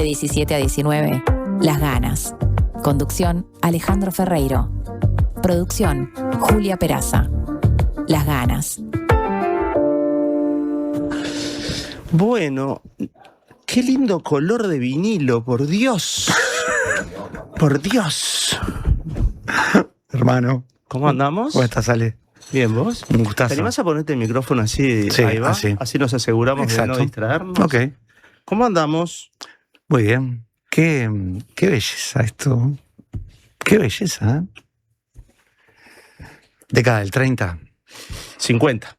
17 a 19, Las Ganas. Conducción, Alejandro Ferreiro. Producción, Julia Peraza. Las Ganas. Bueno, qué lindo color de vinilo, por Dios. Por Dios. Hermano. ¿Cómo andamos? ¿Cómo estás, Ale? Bien, ¿vos? Un gustazo. ¿Te animás a ponerte el micrófono así? Sí, ahí va. así nos aseguramos Exacto. de no distraernos. Ok. ¿Cómo andamos? Muy bien. Qué belleza esto. Qué belleza, ¿eh? Década del 30. 50.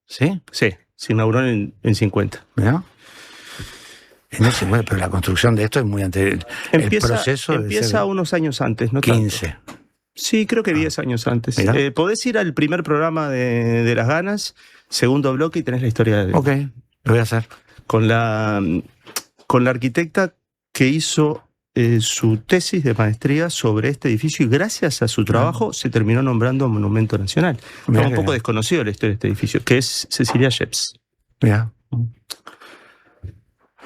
¿Sí? Sí, se inauguró en 50. ¿Mirá? En el 50, pero la construcción de esto es muy anterior. El proceso empieza unos años antes, ¿no? 15. Tanto. Sí, creo que 10 años antes. Podés ir al primer programa de Las Ganas, segundo bloque, y tenés la historia de... Ok, lo voy a hacer. Con la arquitecta que hizo su tesis de maestría sobre este edificio, y gracias a su trabajo se terminó nombrando Monumento Nacional. Está un poco desconocido la historia de este edificio, que es Cecilia Sheps. Mira.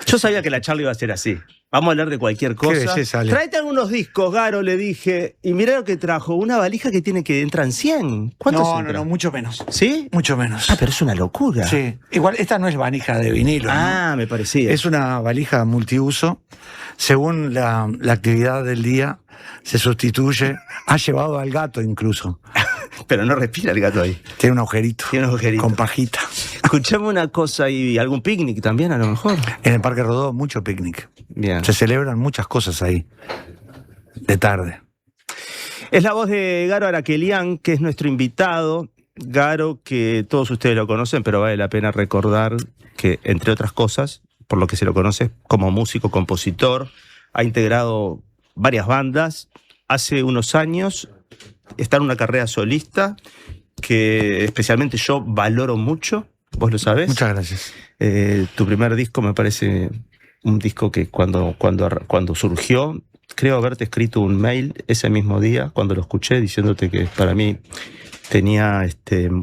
Yo sabía que la charla iba a ser así. Vamos a hablar de cualquier cosa. Qué belleza, Ale. Tráete algunos discos, Garo, le dije. Y mirá lo que trajo. Una valija que entran 100. ¿Cuántos entran? No, mucho menos. ¿Sí? Mucho menos. Ah, pero es una locura. Sí. Igual, esta no es valija de vinilo. Ah, ¿no? me parecía. Es una valija multiuso. Según la actividad del día, se sustituye. Ha llevado al gato incluso. Pero no respira el gato ahí. Tiene un agujerito. Tiene un agujerito. Con pajita. Escuchame una cosa, y algún picnic también a lo mejor. En el Parque Rodó, mucho picnic. Bien. Se celebran muchas cosas ahí. De tarde. Es la voz de Garo Araquelián, que es nuestro invitado. Garo, que todos ustedes lo conocen, pero vale la pena recordar que, entre otras cosas, por lo que se lo conoce como músico, compositor, ha integrado varias bandas. Hace unos años está en una carrera solista que especialmente yo valoro mucho, vos lo sabés. Muchas gracias. Tu primer disco me parece un disco que cuando surgió, creo haberte escrito un mail ese mismo día, cuando lo escuché, diciéndote que para mí tenía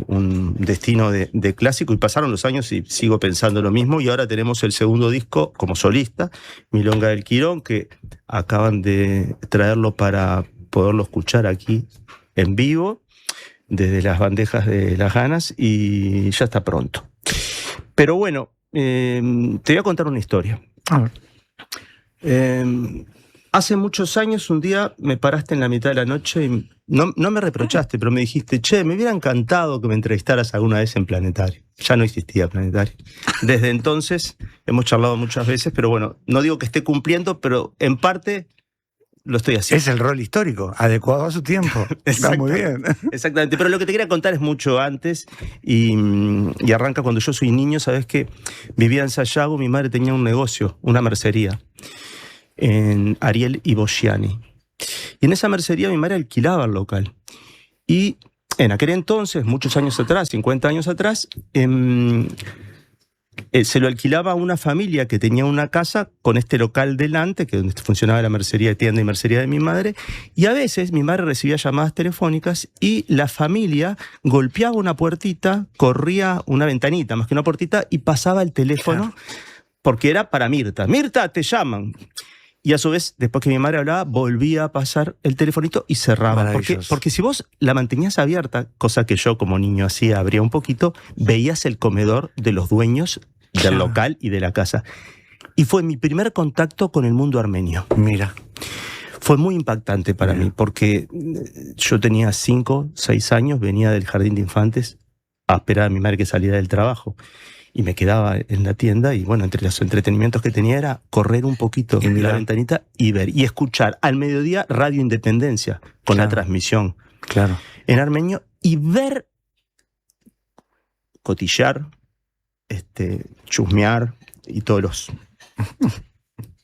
un destino de clásico, y pasaron los años y sigo pensando lo mismo, y ahora tenemos el segundo disco como solista, Milonga del Quirón, que acaban de traerlo para poderlo escuchar aquí en vivo, desde las bandejas de Las Ganas, y ya está pronto. Pero bueno, te voy a contar una historia. A ver. Hace muchos años, un día me paraste en la mitad de la noche y no me reprochaste, pero me dijiste: che, me hubiera encantado que me entrevistaras alguna vez en Planetario. Ya no existía Planetario. Desde entonces hemos charlado muchas veces, pero bueno, no digo que esté cumpliendo, pero en parte lo estoy haciendo. Es el rol histórico, adecuado a su tiempo. Está muy bien. Exactamente, pero lo que te quería contar es mucho antes, y arranca cuando yo soy niño. Sabes que vivía en Sayago, mi madre tenía un negocio, una mercería, en Ariel y Bosciani. Y en esa mercería mi madre alquilaba el local. Y en aquel entonces, muchos años atrás, 50 años atrás, se lo alquilaba a una familia que tenía una casa con este local delante, que donde funcionaba la mercería, tienda y mercería de mi madre, y a veces mi madre recibía llamadas telefónicas y la familia golpeaba una puertita, corría una ventanita, más que una puertita, y pasaba el teléfono, porque era para Mirta. Mirta, te llaman. Y a su vez, después que mi madre hablaba, volvía a pasar el telefonito y cerraba. Porque si vos la mantenías abierta, cosa que yo como niño hacía, abría un poquito, veías el comedor de los dueños del local y de la casa. Y fue mi primer contacto con el mundo armenio. Mira. Fue muy impactante para mí, porque yo tenía 5, 6 años, venía del jardín de infantes a esperar a mi madre que saliera del trabajo. Y me quedaba en la tienda, y bueno, entre los entretenimientos que tenía era correr un poquito en la ventanita y ver y escuchar al mediodía Radio Independencia con la transmisión en armenio, y ver, cotillar, chusmear y todos los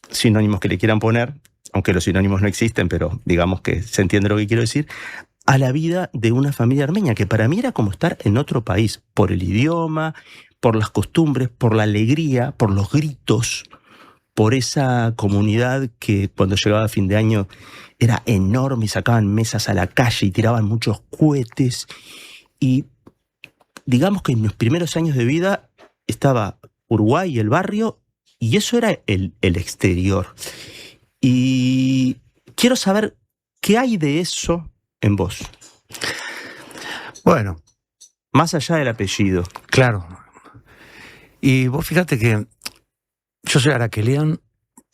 sinónimos que le quieran poner, aunque los sinónimos no existen, pero digamos que se entiende lo que quiero decir, a la vida de una familia armenia, que para mí era como estar en otro país, por el idioma, por las costumbres, por la alegría, por los gritos, por esa comunidad que cuando llegaba a fin de año era enorme y sacaban mesas a la calle y tiraban muchos cohetes. Y digamos que en mis primeros años de vida estaba Uruguay, el barrio, y eso era el exterior. Y quiero saber qué hay de eso en vos. Bueno, Más allá del apellido. claro. Y vos fíjate que yo soy Araquelian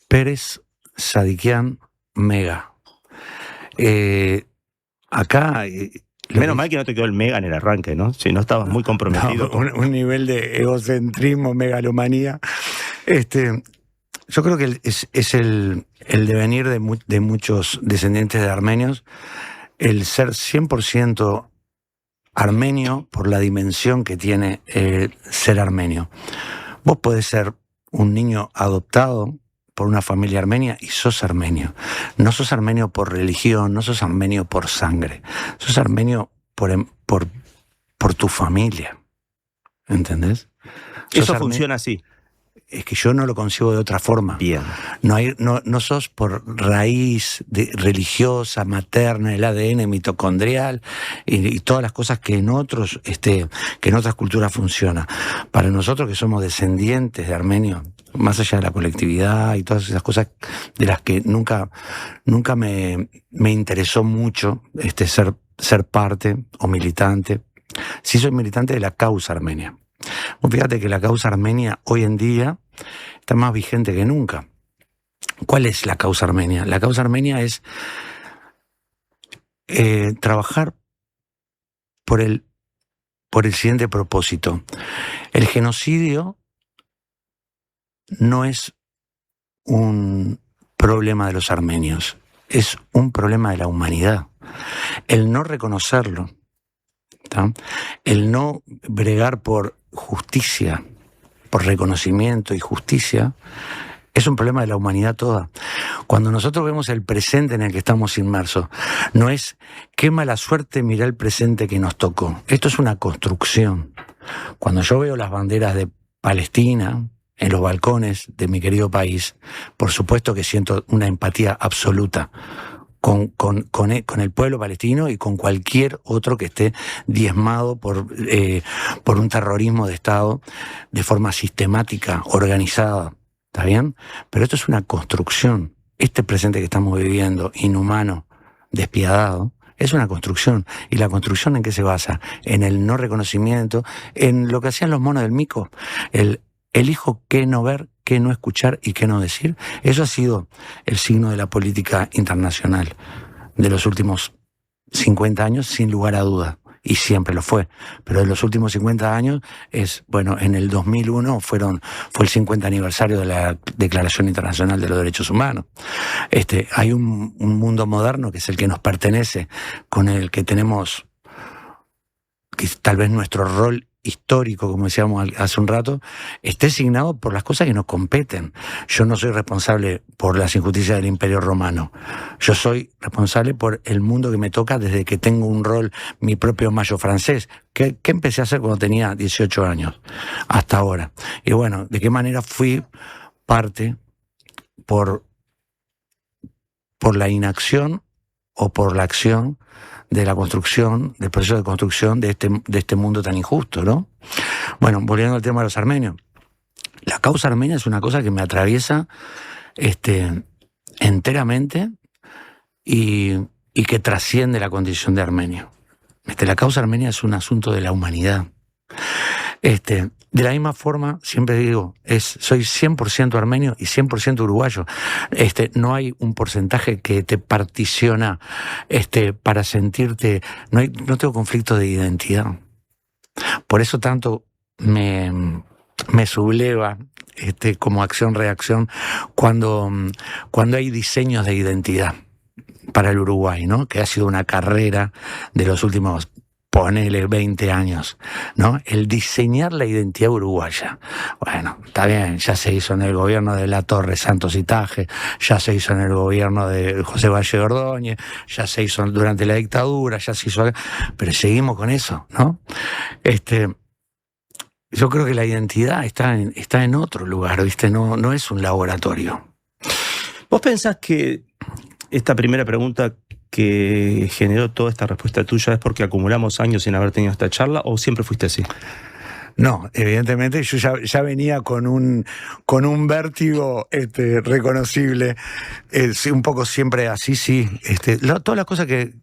Pérez Sadiquian Mega. Acá... Menos mal que no te quedó el mega en el arranque, ¿no? Si no estabas muy comprometido. No, un nivel de egocentrismo, megalomanía. Yo creo que es el devenir de muchos descendientes de armenios, el ser 100% armenio por la dimensión que tiene ser armenio. Vos podés ser un niño adoptado por una familia armenia y sos armenio. No sos armenio por religión, no sos armenio por sangre. Sos armenio por tu familia. ¿Entendés? Eso funciona así. Es que yo no lo concibo de otra forma. Bien. No sos por raíz religiosa, materna, el ADN mitocondrial y todas las cosas que en otras culturas funciona. Para nosotros que somos descendientes de armenios, más allá de la colectividad y todas esas cosas de las que nunca me interesó mucho ser parte o militante. Sí soy militante de la causa armenia. Fíjate que la causa armenia hoy en día está más vigente que nunca. ¿Cuál es la causa armenia? La causa armenia es trabajar por el siguiente propósito. El genocidio no es un problema de los armenios, es un problema de la humanidad. El no reconocerlo, ¿tá? El no bregar por justicia, por reconocimiento y justicia, es un problema de la humanidad toda. Cuando nosotros vemos el presente en el que estamos inmersos, no es qué mala suerte, mirá el presente que nos tocó. Esto es una construcción. Cuando yo veo las banderas de Palestina en los balcones de mi querido país, por supuesto que siento una empatía absoluta con el pueblo palestino y con cualquier otro que esté diezmado por un terrorismo de Estado de forma sistemática, organizada. ¿Está bien? Pero esto es una construcción. Este presente que estamos viviendo, inhumano, despiadado, es una construcción. ¿Y la construcción en qué se basa? En el no reconocimiento, en lo que hacían los monos del mico. Elijo qué no ver, qué no escuchar y qué no decir. Eso ha sido el signo de la política internacional de los últimos 50 años, sin lugar a duda. Y siempre lo fue. Pero de los últimos 50 años en el 2001 fue el 50 aniversario de la Declaración Internacional de los Derechos Humanos. Hay un mundo moderno que es el que nos pertenece, con el que tenemos, que tal vez nuestro rol histórico, como decíamos hace un rato, esté signado por las cosas que nos competen. Yo no soy responsable por las injusticias del Imperio Romano. Yo soy responsable por el mundo que me toca desde que tengo un rol, mi propio mayo francés. ¿Qué empecé a hacer cuando tenía 18 años? Hasta ahora. Y bueno, ¿de qué manera fui parte por la inacción o por la acción de la construcción, del proceso de construcción de este mundo tan injusto, ¿no? Bueno, volviendo al tema de los armenios. La causa armenia es una cosa que me atraviesa enteramente y que trasciende la condición de armenio. La causa armenia es un asunto de la humanidad. De la misma forma, siempre digo, soy 100% armenio y 100% uruguayo. No hay un porcentaje que te particiona para sentirte... No tengo conflicto de identidad. Por eso tanto me subleva como acción-reacción cuando hay diseños de identidad para el Uruguay, ¿no? Que ha sido una carrera de los últimos... ponele 20 años, ¿no? El diseñar la identidad uruguaya. Bueno, está bien, ya se hizo en el gobierno de Latorre, Santos y Taje, ya se hizo en el gobierno de José Valle de Ordóñez, ya se hizo durante la dictadura, ya se hizo... Pero seguimos con eso, ¿no? Yo creo que la identidad está en otro lugar, ¿viste? No es un laboratorio. ¿Vos pensás que esta primera pregunta que generó toda esta respuesta tuya es porque acumulamos años sin haber tenido esta charla o siempre fuiste así? No, evidentemente yo ya venía con un vértigo reconocible, un poco siempre así, sí. Todas las cosas que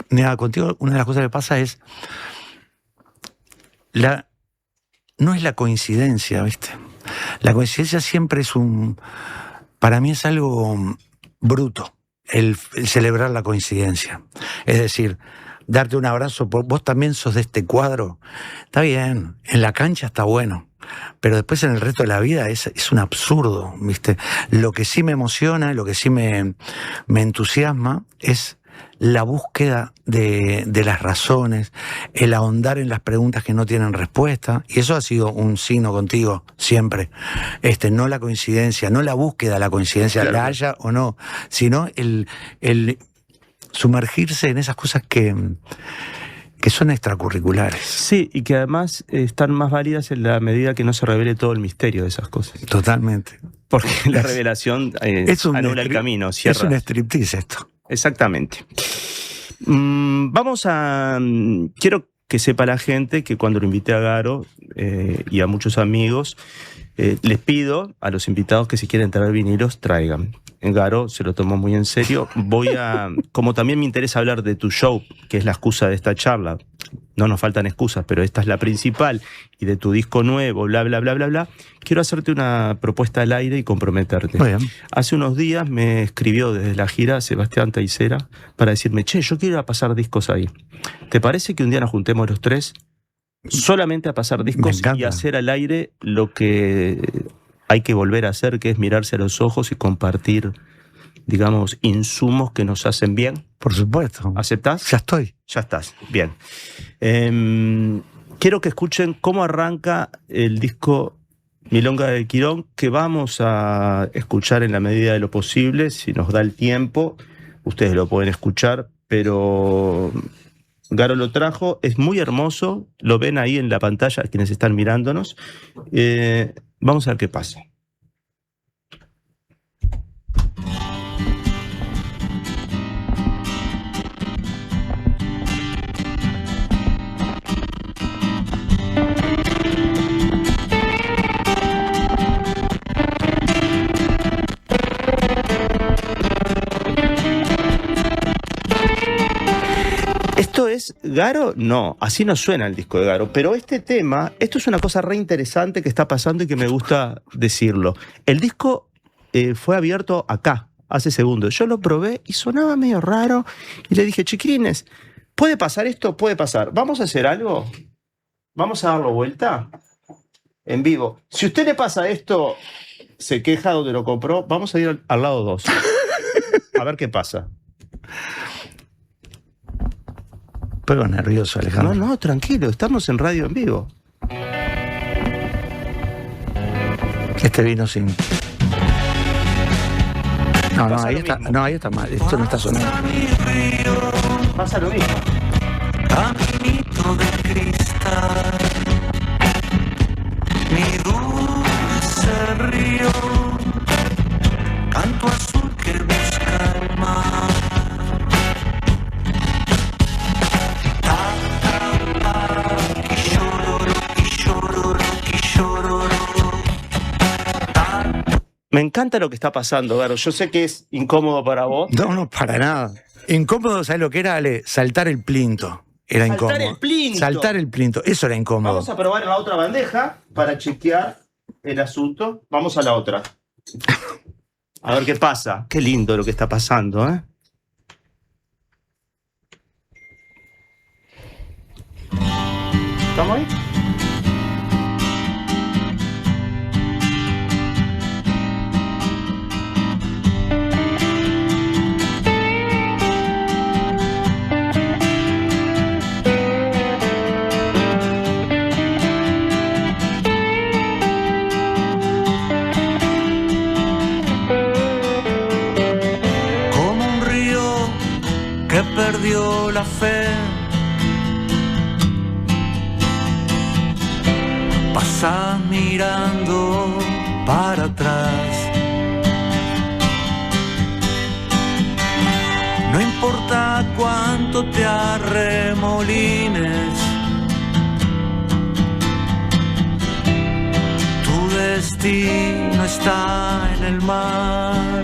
nada, contigo, una de las cosas que pasa es no es la coincidencia, ¿viste? La coincidencia siempre para mí es algo bruto, el celebrar la coincidencia. Es decir, darte un abrazo, vos también sos de este cuadro, está bien, en la cancha está bueno, pero después en el resto de la vida es un absurdo, ¿viste? Lo que sí me emociona, lo que sí me entusiasma es la búsqueda de las razones, el ahondar en las preguntas que no tienen respuesta, y eso ha sido un signo contigo siempre. No la coincidencia, no la búsqueda de la coincidencia, claro, la haya o no, sino el sumergirse en esas cosas que son extracurriculares. Sí, y que además están más válidas en la medida que no se revele todo el misterio de esas cosas. Totalmente. Porque la revelación anula el camino, cierra. Es un striptease esto. Exactamente. Quiero que sepa la gente que cuando lo invité a Garo y a muchos amigos, les pido a los invitados que si quieren traer vinilos, traigan. Garo se lo tomó muy en serio. Como también me interesa hablar de tu show, que es la excusa de esta charla, no nos faltan excusas, pero esta es la principal, y de tu disco nuevo, bla, bla, bla, bla, bla, quiero hacerte una propuesta al aire y comprometerte. Muy bien. Hace unos días me escribió desde la gira Sebastián Taicera para decirme, che, yo quiero ir a pasar discos ahí. ¿Te parece que un día nos juntemos los tres solamente a pasar discos y hacer al aire lo que hay que volver a hacer, que es mirarse a los ojos y compartir, digamos, insumos que nos hacen bien? Por supuesto. ¿Aceptás? Ya estoy. Ya estás, bien. Quiero que escuchen cómo arranca el disco Milonga del Quirón, que vamos a escuchar en la medida de lo posible, si nos da el tiempo. Ustedes lo pueden escuchar, pero Garo lo trajo, es muy hermoso, lo ven ahí en la pantalla quienes están mirándonos. Vamos a ver qué pasa. ¿Esto es Garo? No, así no suena el disco de Garo. Pero este tema, esto es una cosa re interesante que está pasando y que me gusta decirlo. El disco fue abierto acá, hace segundos. Yo lo probé y sonaba medio raro. Y le dije, chiquilines, ¿puede pasar esto? Puede pasar. ¿Vamos a hacer algo? ¿Vamos a darlo vuelta? En vivo. Si usted le pasa esto, se queja donde lo compró, vamos a ir al lado 2. A ver qué pasa. Pero nervioso, Alejandro. No, tranquilo, estamos en radio en vivo. Este vino sin... No, ahí está, no, ahí está mal. Esto no está sonando. Pasa lo mismo. Caminito de cristal, mi dulce río, canto azul que busca el mar. Me encanta lo que está pasando, Garo. Yo sé que es incómodo para vos. No, para nada. Incómodo, ¿sabes lo que era, Ale? Saltar el plinto. Era incómodo. Saltar el plinto. Saltar el plinto, eso era incómodo. Vamos a probar la otra bandeja para chequear el asunto. Vamos a la otra. A ver qué pasa. Qué lindo lo que está pasando, ¿eh? ¿Estamos ahí? Perdió la fe, pasa mirando para atrás. No importa cuánto te arremolines, destino está en el mar.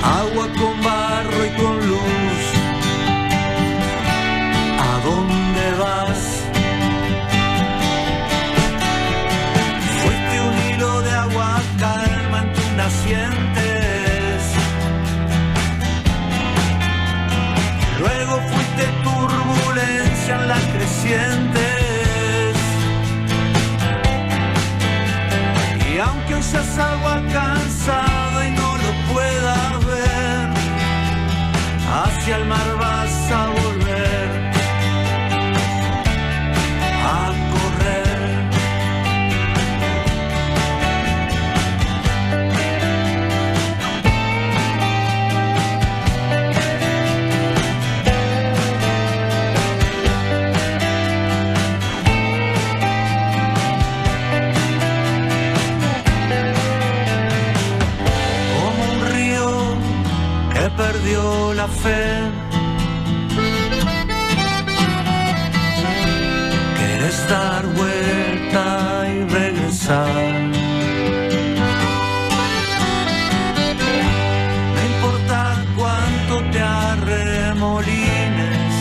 Agua con barro y con luz, ¿a dónde vas? Fuiste un hilo de agua calma en tus nacientes, luego fuiste turbulencia en las crecientes, y aunque hoy seas agua cansada y no lo puedas ver, hacia el mar vas a volver a correr. Como un río que perdió la fe, quieres dar vuelta y regresar. No importa cuánto te arremolines,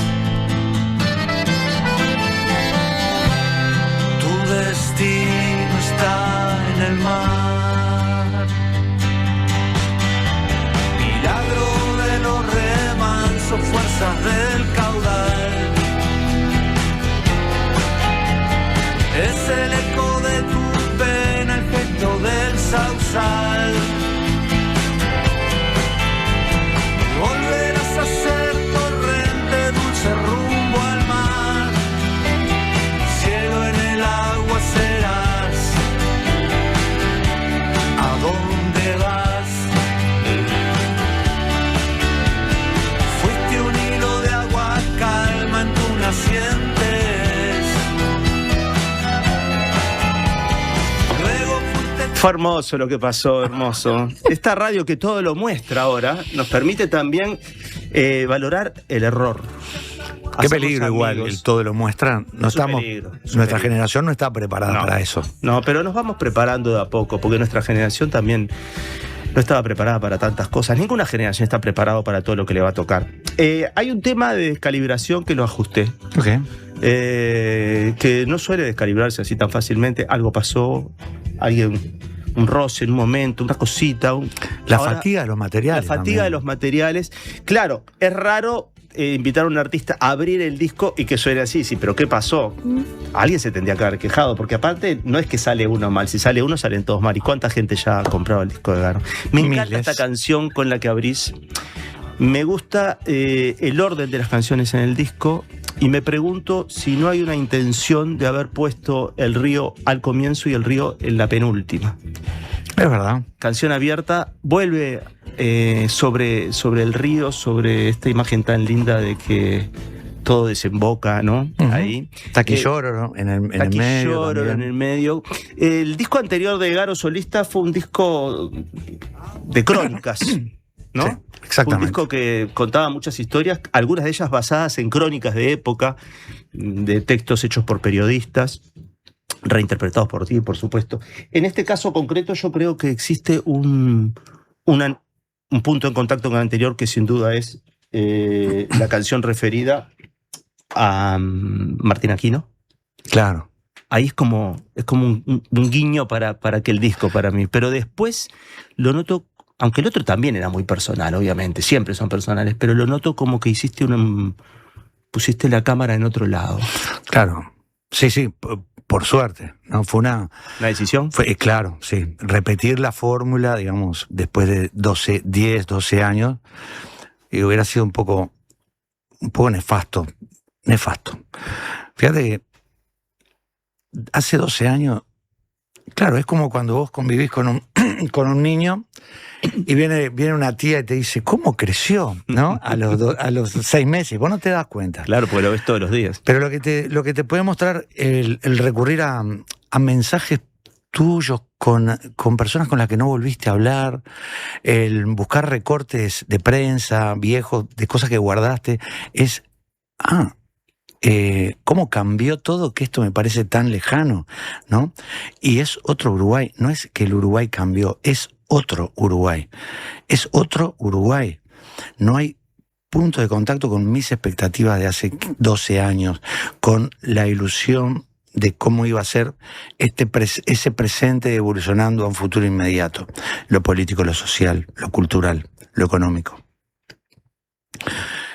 tu destino está en el mar. Milagro de los remansos, fuerzas del caudal, es el eco de tu pena, el gesto del sausal. Volverás a ser torrente dulce rumbo al mar, cielo en el agua serás. ¿A dónde vas? Fuiste un hilo de agua calma en tus nacientes, Fue hermoso lo que pasó, hermoso. Esta radio que todo lo muestra ahora nos permite también valorar el error. Qué Hacemos peligro igual, amigos. el todo lo muestra. No Es un estamos, peligro, es un nuestra peligro. generación no está preparada No. para eso. No, pero nos vamos preparando de a poco, porque nuestra generación también no estaba preparada para tantas cosas. Ninguna generación está preparada para todo lo que le va a tocar. Hay un tema de descalibración que lo ajusté. Ok. Que no suele descalibrarse así tan fácilmente. Algo pasó, alguien, un roce en un momento, una cosita. La Ahora, fatiga de los materiales. La fatiga también. de los materiales. Claro, es raro invitar a un artista a abrir el disco y que suene así. Sí, pero ¿qué pasó? Alguien se tendría que haber quejado, porque aparte no es que sale uno mal. Si sale uno, salen todos mal. ¿Y cuánta gente ya ha comprado el disco de Garo? Me encanta Miles. esta canción con la que abrís. Me gusta el orden de las canciones en el disco. Y me pregunto si no hay una intención de haber puesto el río al comienzo y el río en la penúltima. Es verdad. Canción abierta, vuelve sobre el río, sobre esta imagen tan linda de que todo desemboca, ¿no? Ujú. Ahí. Taquilloro, ¿no? en el medio. Taquilloro también. en el medio. El disco anterior de Garo Solista fue un disco de crónicas, ¿no? Sí, exactamente. Un disco que contaba muchas historias, algunas de ellas basadas en crónicas de época, de textos hechos por periodistas, reinterpretados por ti, por supuesto. En este caso concreto yo creo que existe un punto en contacto con el anterior que sin duda es la canción referida a Martín Aquino. Claro. Ahí es como un guiño para aquel disco para mí. Pero después lo noto, aunque el otro también era muy personal, obviamente, siempre son personales, pero lo noto como que pusiste la cámara en otro lado. Claro. Sí, por suerte. ¿No? Fue una decisión? Claro, sí. Repetir la fórmula, digamos, después de 10, 12 años, y hubiera sido un poco nefasto. Fíjate que hace 12 años Claro, es como cuando vos convivís con un niño y viene una tía y te dice, ¿cómo creció? ¿No? A los 6 meses. Vos no te das cuenta. Claro, porque lo ves todos los días. Pero lo que te puede mostrar el recurrir a mensajes tuyos con personas con las que no volviste a hablar, el buscar recortes de prensa viejos, de cosas que guardaste, es, cómo cambió todo, que esto me parece tan lejano, ¿no? Y es otro Uruguay, no es que el Uruguay cambió, es otro Uruguay. Es otro Uruguay. No hay punto de contacto con mis expectativas de hace 12 años, con la ilusión de cómo iba a ser ese presente evolucionando a un futuro inmediato. Lo político, lo social, lo cultural, lo económico.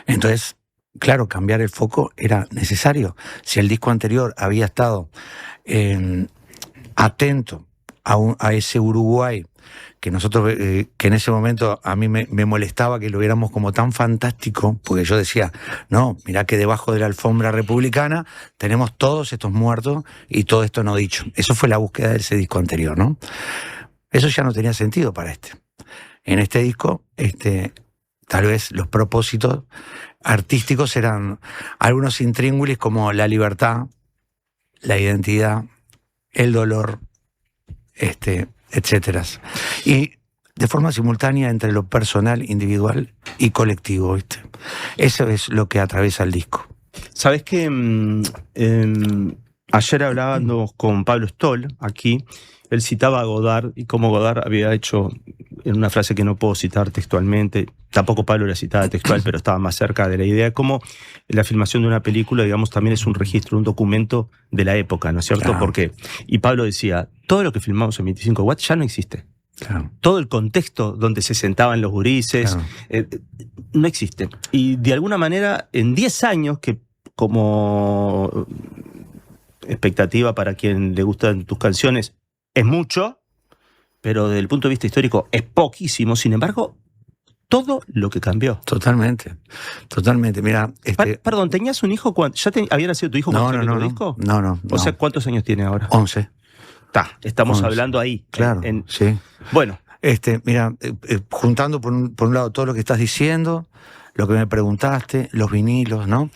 Entonces, claro, cambiar el foco era necesario. Si el disco anterior había estado atento a ese Uruguay que nosotros, que en ese momento a mí me molestaba que lo viéramos como tan fantástico, porque yo decía, no, mirá que debajo de la alfombra republicana tenemos todos estos muertos y todo esto no dicho. Eso fue la búsqueda de ese disco anterior, ¿no? Eso ya no tenía sentido para este. En este disco, tal vez los propósitos artísticos eran algunos intríngulis como la libertad, la identidad, el dolor, etcétera. Y de forma simultánea entre lo personal, individual y colectivo, ¿viste? Eso es lo que atraviesa el disco. Sabés que ayer hablábamos con Pablo Stoll aquí, él citaba a Godard y cómo Godard había hecho, en una frase que no puedo citar textualmente, tampoco Pablo la citaba textual, pero estaba más cerca de la idea, como la filmación de una película, digamos, también es un registro, un documento de la época, ¿no es cierto? Claro. Porque, y Pablo decía, todo lo que filmamos en 25 watts ya no existe. Claro. Todo el contexto donde se sentaban los gurises, Claro. no existe. Y de alguna manera, en 10 años, que como expectativa para quien le gustan tus canciones, es mucho, pero desde el punto de vista histórico es poquísimo. Sin embargo, todo lo que cambió. Totalmente, totalmente. Mira, Perdón, ¿tenías un hijo cuando ya había nacido tu hijo cuando salió tu disco? No. O sea, ¿cuántos años tiene ahora? 11. Estamos 11. hablando ahí. Claro, sí. Bueno. Mira, juntando por un lado todo lo que estás diciendo, lo que me preguntaste, los vinilos, ¿no?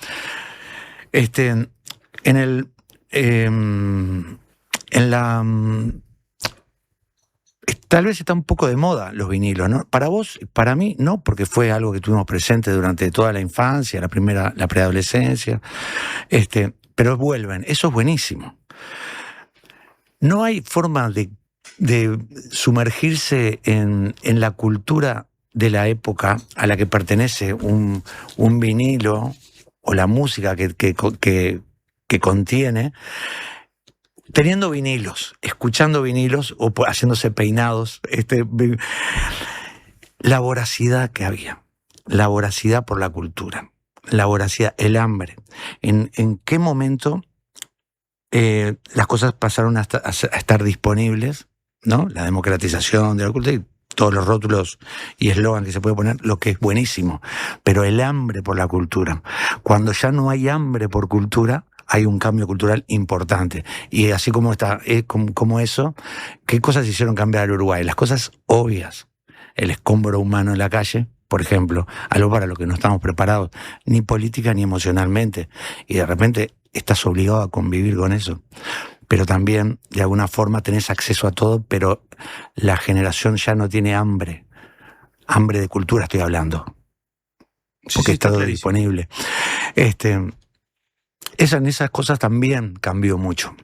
Tal vez está un poco de moda los vinilos, ¿no? Para vos, para mí, no, porque fue algo que tuvimos presente durante toda la infancia, la preadolescencia, pero vuelven, eso es buenísimo. No hay forma de sumergirse en la cultura de la época a la que pertenece un vinilo o la música que contiene, teniendo vinilos, escuchando vinilos o haciéndose peinados, la voracidad que había, la voracidad por la cultura, la voracidad, el hambre. ¿En qué momento las cosas pasaron a estar disponibles, ¿no? La democratización de la cultura y todos los rótulos y eslogan que se puede poner, lo que es buenísimo, pero el hambre por la cultura. Cuando ya no hay hambre por cultura, hay un cambio cultural importante. Y así como como eso, ¿qué cosas hicieron cambiar al Uruguay? Las cosas obvias. El escombro humano en la calle, por ejemplo, algo para lo que no estamos preparados, ni política ni emocionalmente. Y de repente estás obligado a convivir con eso. Pero también, de alguna forma, tenés acceso a todo, pero la generación ya no tiene hambre. Hambre de cultura estoy hablando. Porque está todo disponible. En esas cosas también cambió mucho.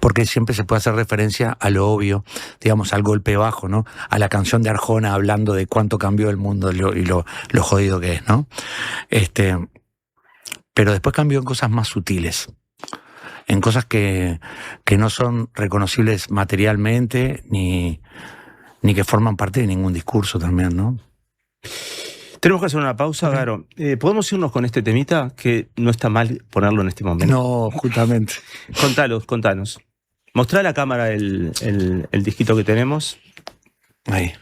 Porque siempre se puede hacer referencia a lo obvio, digamos, al golpe bajo, ¿no? A la canción de Arjona hablando de cuánto cambió el mundo y lo jodido que es, ¿no? Pero después cambió en cosas más sutiles. En cosas que no son reconocibles materialmente ni que forman parte de ningún discurso también, ¿no? Tenemos que hacer una pausa, Garo. ¿Podemos irnos con este temita? Que no está mal ponerlo en este momento. No, justamente. Contanos. Mostrá a la cámara el disquito que tenemos. Ahí.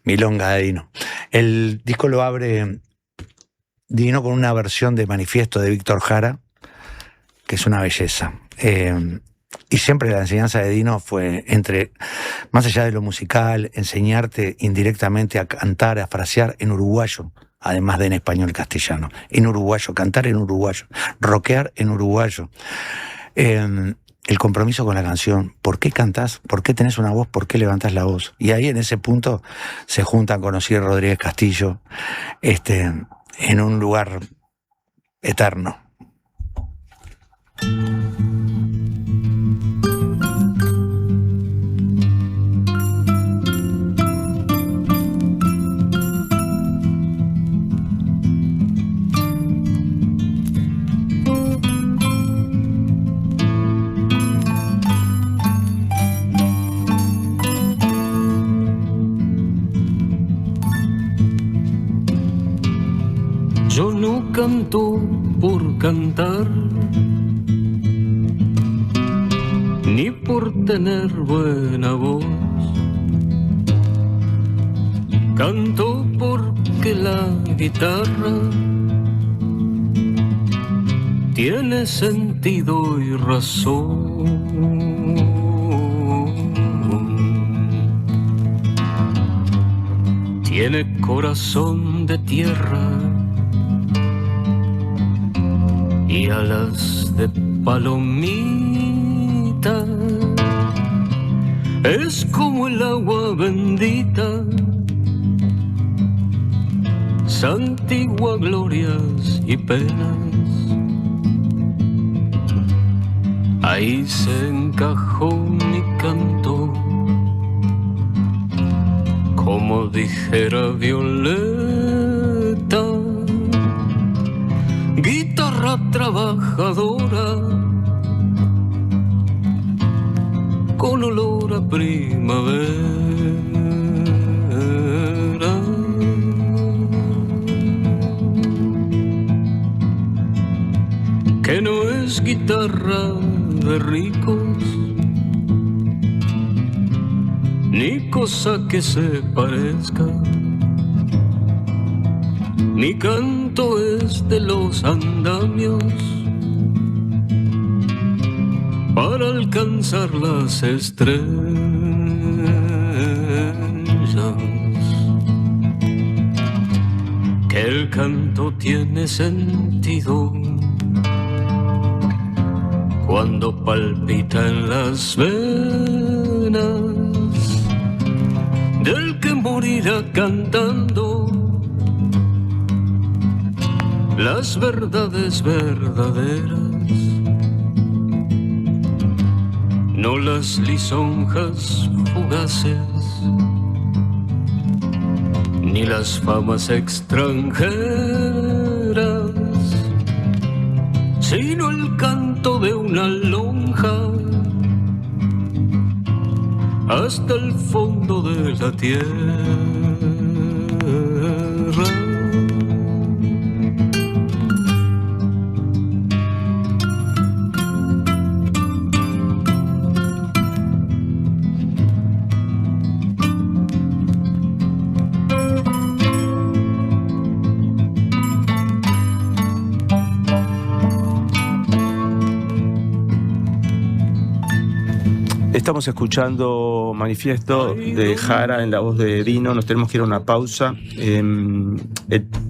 Milonga de Dino. El disco lo abre Dino con una versión de Manifiesto de Víctor Jara, que es una belleza. Y siempre la enseñanza de Dino fue más allá de lo musical, enseñarte indirectamente a cantar, a frasear en uruguayo, además de en español y castellano. En uruguayo, cantar en uruguayo, rockear en uruguayo. El compromiso con la canción. ¿Por qué cantás? ¿Por qué tenés una voz? ¿Por qué levantás la voz? Y ahí en ese punto se juntan con Osiris Rodríguez Castillo en un lugar eterno. Yo no canto por cantar, ni por tener buena voz. Canto porque la guitarra tiene sentido y razón. Tiene corazón de tierra y alas de palomita. Es como el agua bendita, santigua glorias y penas. Ahí se encajó mi canto, como dijera Violeta. Guitarra trabajadora, con olor a primavera, que no es guitarra de ricos, ni cosa que se parezca. Mi canto es de los andamios para alcanzar las estrellas. Que el canto tiene sentido cuando palpita en las venas del que morirá cantando las verdades verdaderas, no las lisonjas fugaces, ni las famas extranjeras, sino el canto de una lonja hasta el fondo de la tierra. Estamos escuchando Manifiesto de Jara en la voz de Dino. Nos tenemos que ir a una pausa. El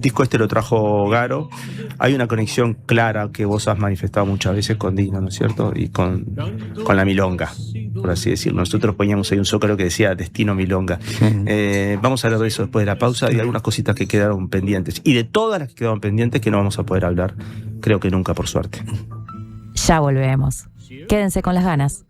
disco lo trajo Garo. Hay una conexión clara que vos has manifestado muchas veces con Dino, ¿no es cierto? Y con la milonga, por así decirlo. Nosotros poníamos ahí un zócalo que decía Destino Milonga. Vamos a hablar de eso después de la pausa y de algunas cositas que quedaron pendientes. Y de todas las que quedaron pendientes que no vamos a poder hablar, creo que nunca, por suerte. Ya volvemos. Quédense con las ganas.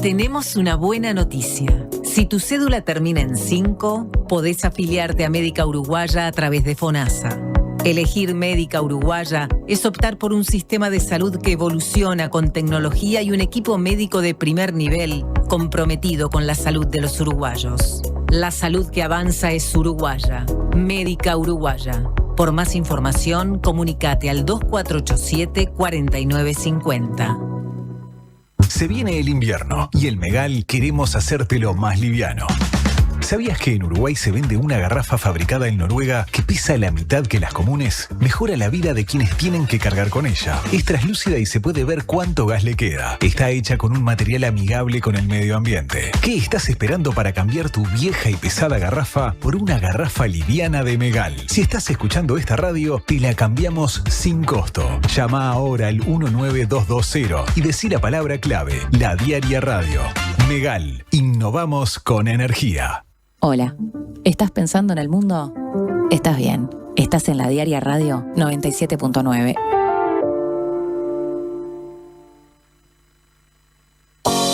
Tenemos una buena noticia. Si tu cédula termina en 5, podés afiliarte a Médica Uruguaya a través de FONASA. Elegir Médica Uruguaya es optar por un sistema de salud que evoluciona con tecnología y un equipo médico de primer nivel comprometido con la salud de los uruguayos. La salud que avanza es uruguaya. Médica Uruguaya. Por más información, comunícate al 2487-4950. Se viene el invierno y el Megal queremos hacértelo más liviano. ¿Sabías que en Uruguay se vende una garrafa fabricada en Noruega que pesa la mitad que las comunes? Mejora la vida de quienes tienen que cargar con ella. Es translúcida y se puede ver cuánto gas le queda. Está hecha con un material amigable con el medio ambiente. ¿Qué estás esperando para cambiar tu vieja y pesada garrafa por una garrafa liviana de Megal? Si estás escuchando esta radio, te la cambiamos sin costo. Llama ahora al 19220 y decí la palabra clave, La Diaria Radio. Megal, innovamos con energía. Hola, ¿estás pensando en el mundo? Estás bien, estás en La Diaria Radio 97.9.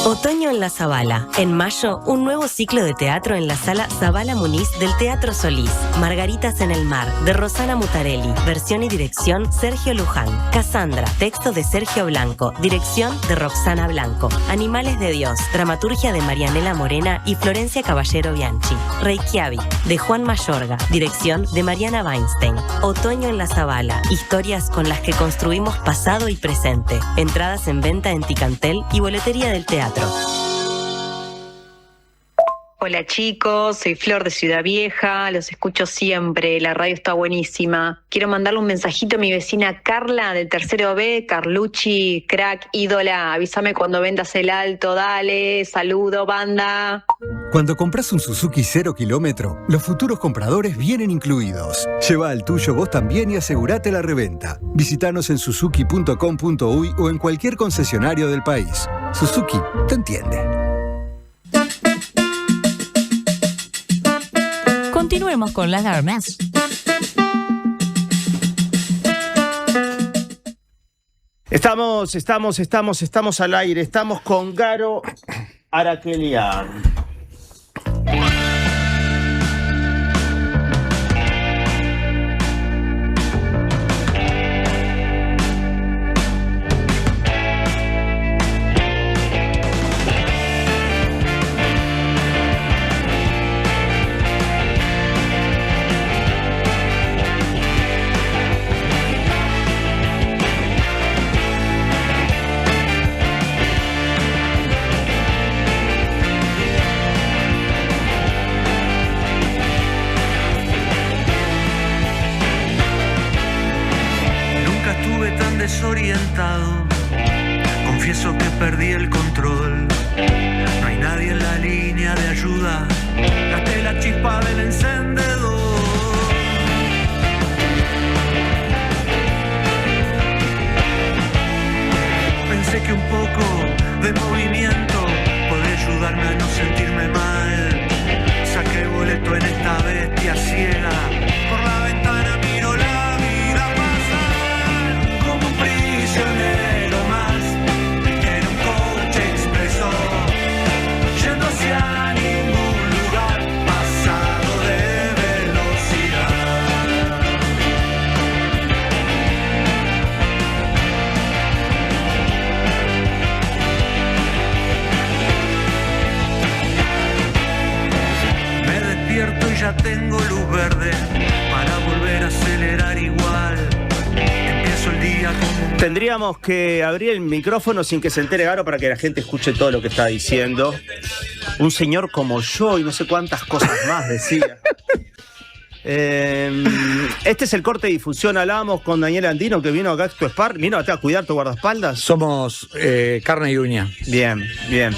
Otoño en la Zabala. En mayo, un nuevo ciclo de teatro en la sala Zabala Muniz del Teatro Solís. Margaritas en el mar, de Rosana Mutarelli. Versión y dirección, Sergio Luján. Cassandra, texto de Sergio Blanco. Dirección de Roxana Blanco. Animales de Dios, dramaturgia de Marianela Morena y Florencia Caballero Bianchi. Reykjavik, de Juan Mayorga. Dirección de Mariana Weinstein. Otoño en la Zabala. Historias con las que construimos pasado y presente. Entradas en venta en Ticantel y boletería del teatro. Hola chicos, soy Flor de Ciudad Vieja, los escucho siempre, la radio está buenísima. Quiero mandarle un mensajito a mi vecina Carla del tercero B, Carlucci, crack, ídola, avísame cuando vendas el alto, dale, saludo, banda. Cuando compras un Suzuki 0 kilómetro, los futuros compradores vienen incluidos. Lleva al tuyo vos también y asegurate la reventa. Visítanos en suzuki.com.uy o en cualquier concesionario del país. Suzuki te entiende. Continuemos con las armas. Estamos al aire. Estamos con Garo Arakelian. Desorientado, confieso que perdí el control. No hay nadie en la línea de ayuda, gasté la chispa del encendedor. Pensé que un poco de movimiento podría ayudarme a no sentirme mal. Saqué boleto en esta bestia ciega, por la ventana miro la vida pasar como un prisionero más en un coche expreso, yendo hacia ningún lugar, pasado de velocidad. Me despierto y ya tengo luz verde para volver a acelerar igual. Empiezo el día como... Tendríamos que abrir el micrófono sin que se entere Garo para que la gente escuche todo lo que está diciendo. Un señor como yo y no sé cuántas cosas más decía. Este es el corte de difusión. Hablábamos con Daniel Andino, que vino acá a tu Spar. ¿Vino acá a cuidar tu guardaespaldas? Somos carne y uña. Bien, bien.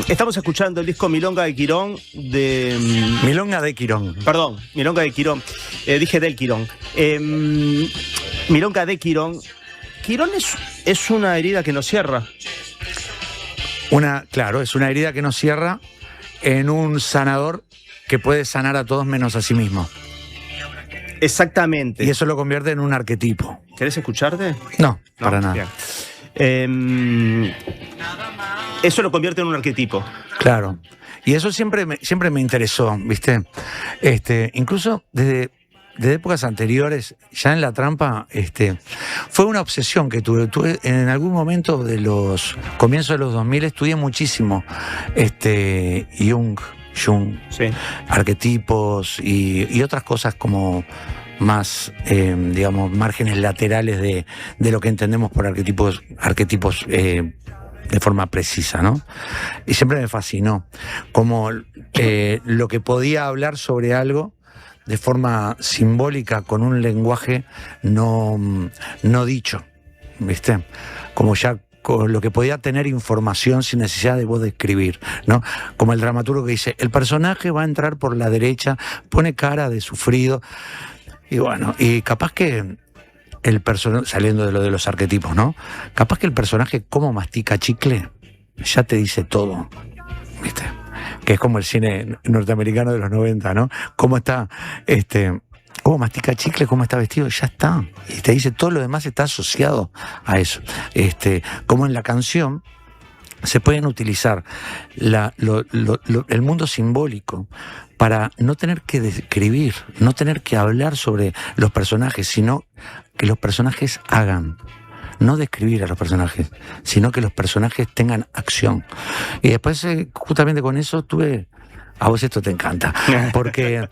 Estamos escuchando el disco Milonga de Quirón de... Milonga de Quirón. Perdón, Milonga de Quirón. Dije del Quirón. Milonga de Quirón. Quirón es una herida que no cierra. Claro, es una herida que no cierra en un sanador que puede sanar a todos menos a sí mismo. Exactamente. Y eso lo convierte en un arquetipo. ¿Querés escucharte? No, para nada. Eso lo convierte en un arquetipo. Claro. Y eso siempre me interesó, ¿viste? Incluso desde épocas anteriores, ya en La Trampa, fue una obsesión que tuve. En algún momento de los comienzos de los 2000 estudié muchísimo Jung, sí, arquetipos y otras cosas como más, digamos, márgenes laterales de lo que entendemos por arquetipos de forma precisa, ¿no? Y siempre me fascinó como lo que podía hablar sobre algo de forma simbólica con un lenguaje no dicho, ¿viste? Como ya con lo que podía tener información sin necesidad de vos de escribir, ¿no? Como el dramaturgo que dice, el personaje va a entrar por la derecha, pone cara de sufrido, y bueno, y capaz que el personaje, saliendo de lo de los arquetipos, ¿no? Capaz que el personaje cómo mastica chicle ya te dice todo, ¿viste? Que es como el cine norteamericano de los 90, ¿no? Cómo está, cómo mastica chicle, cómo está vestido, ya está. Y te dice todo lo demás está asociado a eso. Como en la canción se pueden utilizar el mundo simbólico para no tener que describir, no tener que hablar sobre los personajes, sino que los personajes hagan. No describir a los personajes, sino que los personajes tengan acción. Y después, justamente con eso, a vos esto te encanta, porque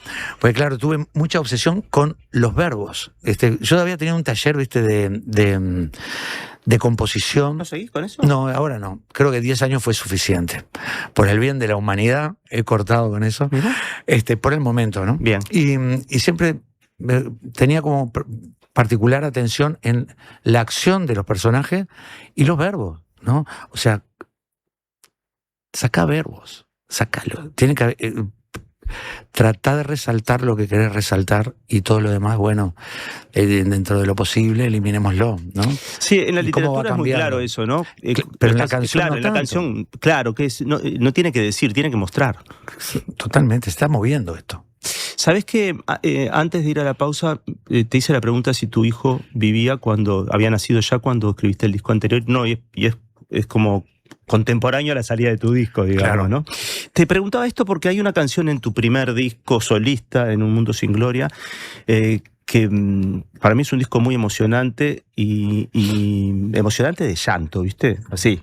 claro, tuve mucha obsesión con los verbos. Yo había tenido un taller, ¿viste?, de composición. ¿No seguís con eso? No, ahora no. Creo que 10 años fue suficiente. Por el bien de la humanidad, he cortado con eso. Por el momento, ¿no? Bien. Y siempre tenía como particular atención en la acción de los personajes y los verbos, ¿no? O sea, saca verbos, sácalo. Tiene que tratar de resaltar lo que querés resaltar y todo lo demás, bueno, dentro de lo posible, eliminémoslo, ¿no? Sí, en la literatura es muy claro eso, ¿no? Pero en la canción claro, no en la canción, claro, que no tiene que decir, tiene que mostrar. Totalmente, está moviendo esto. ¿Sabés que antes de ir a la pausa te hice la pregunta si tu hijo vivía había nacido ya cuando escribiste el disco anterior? No, y es como contemporáneo a la salida de tu disco, digamos, claro, ¿no? Te preguntaba esto porque hay una canción en tu primer disco solista, En un mundo sin gloria, que para mí es un disco muy emocionante y emocionante de llanto, ¿viste? Así.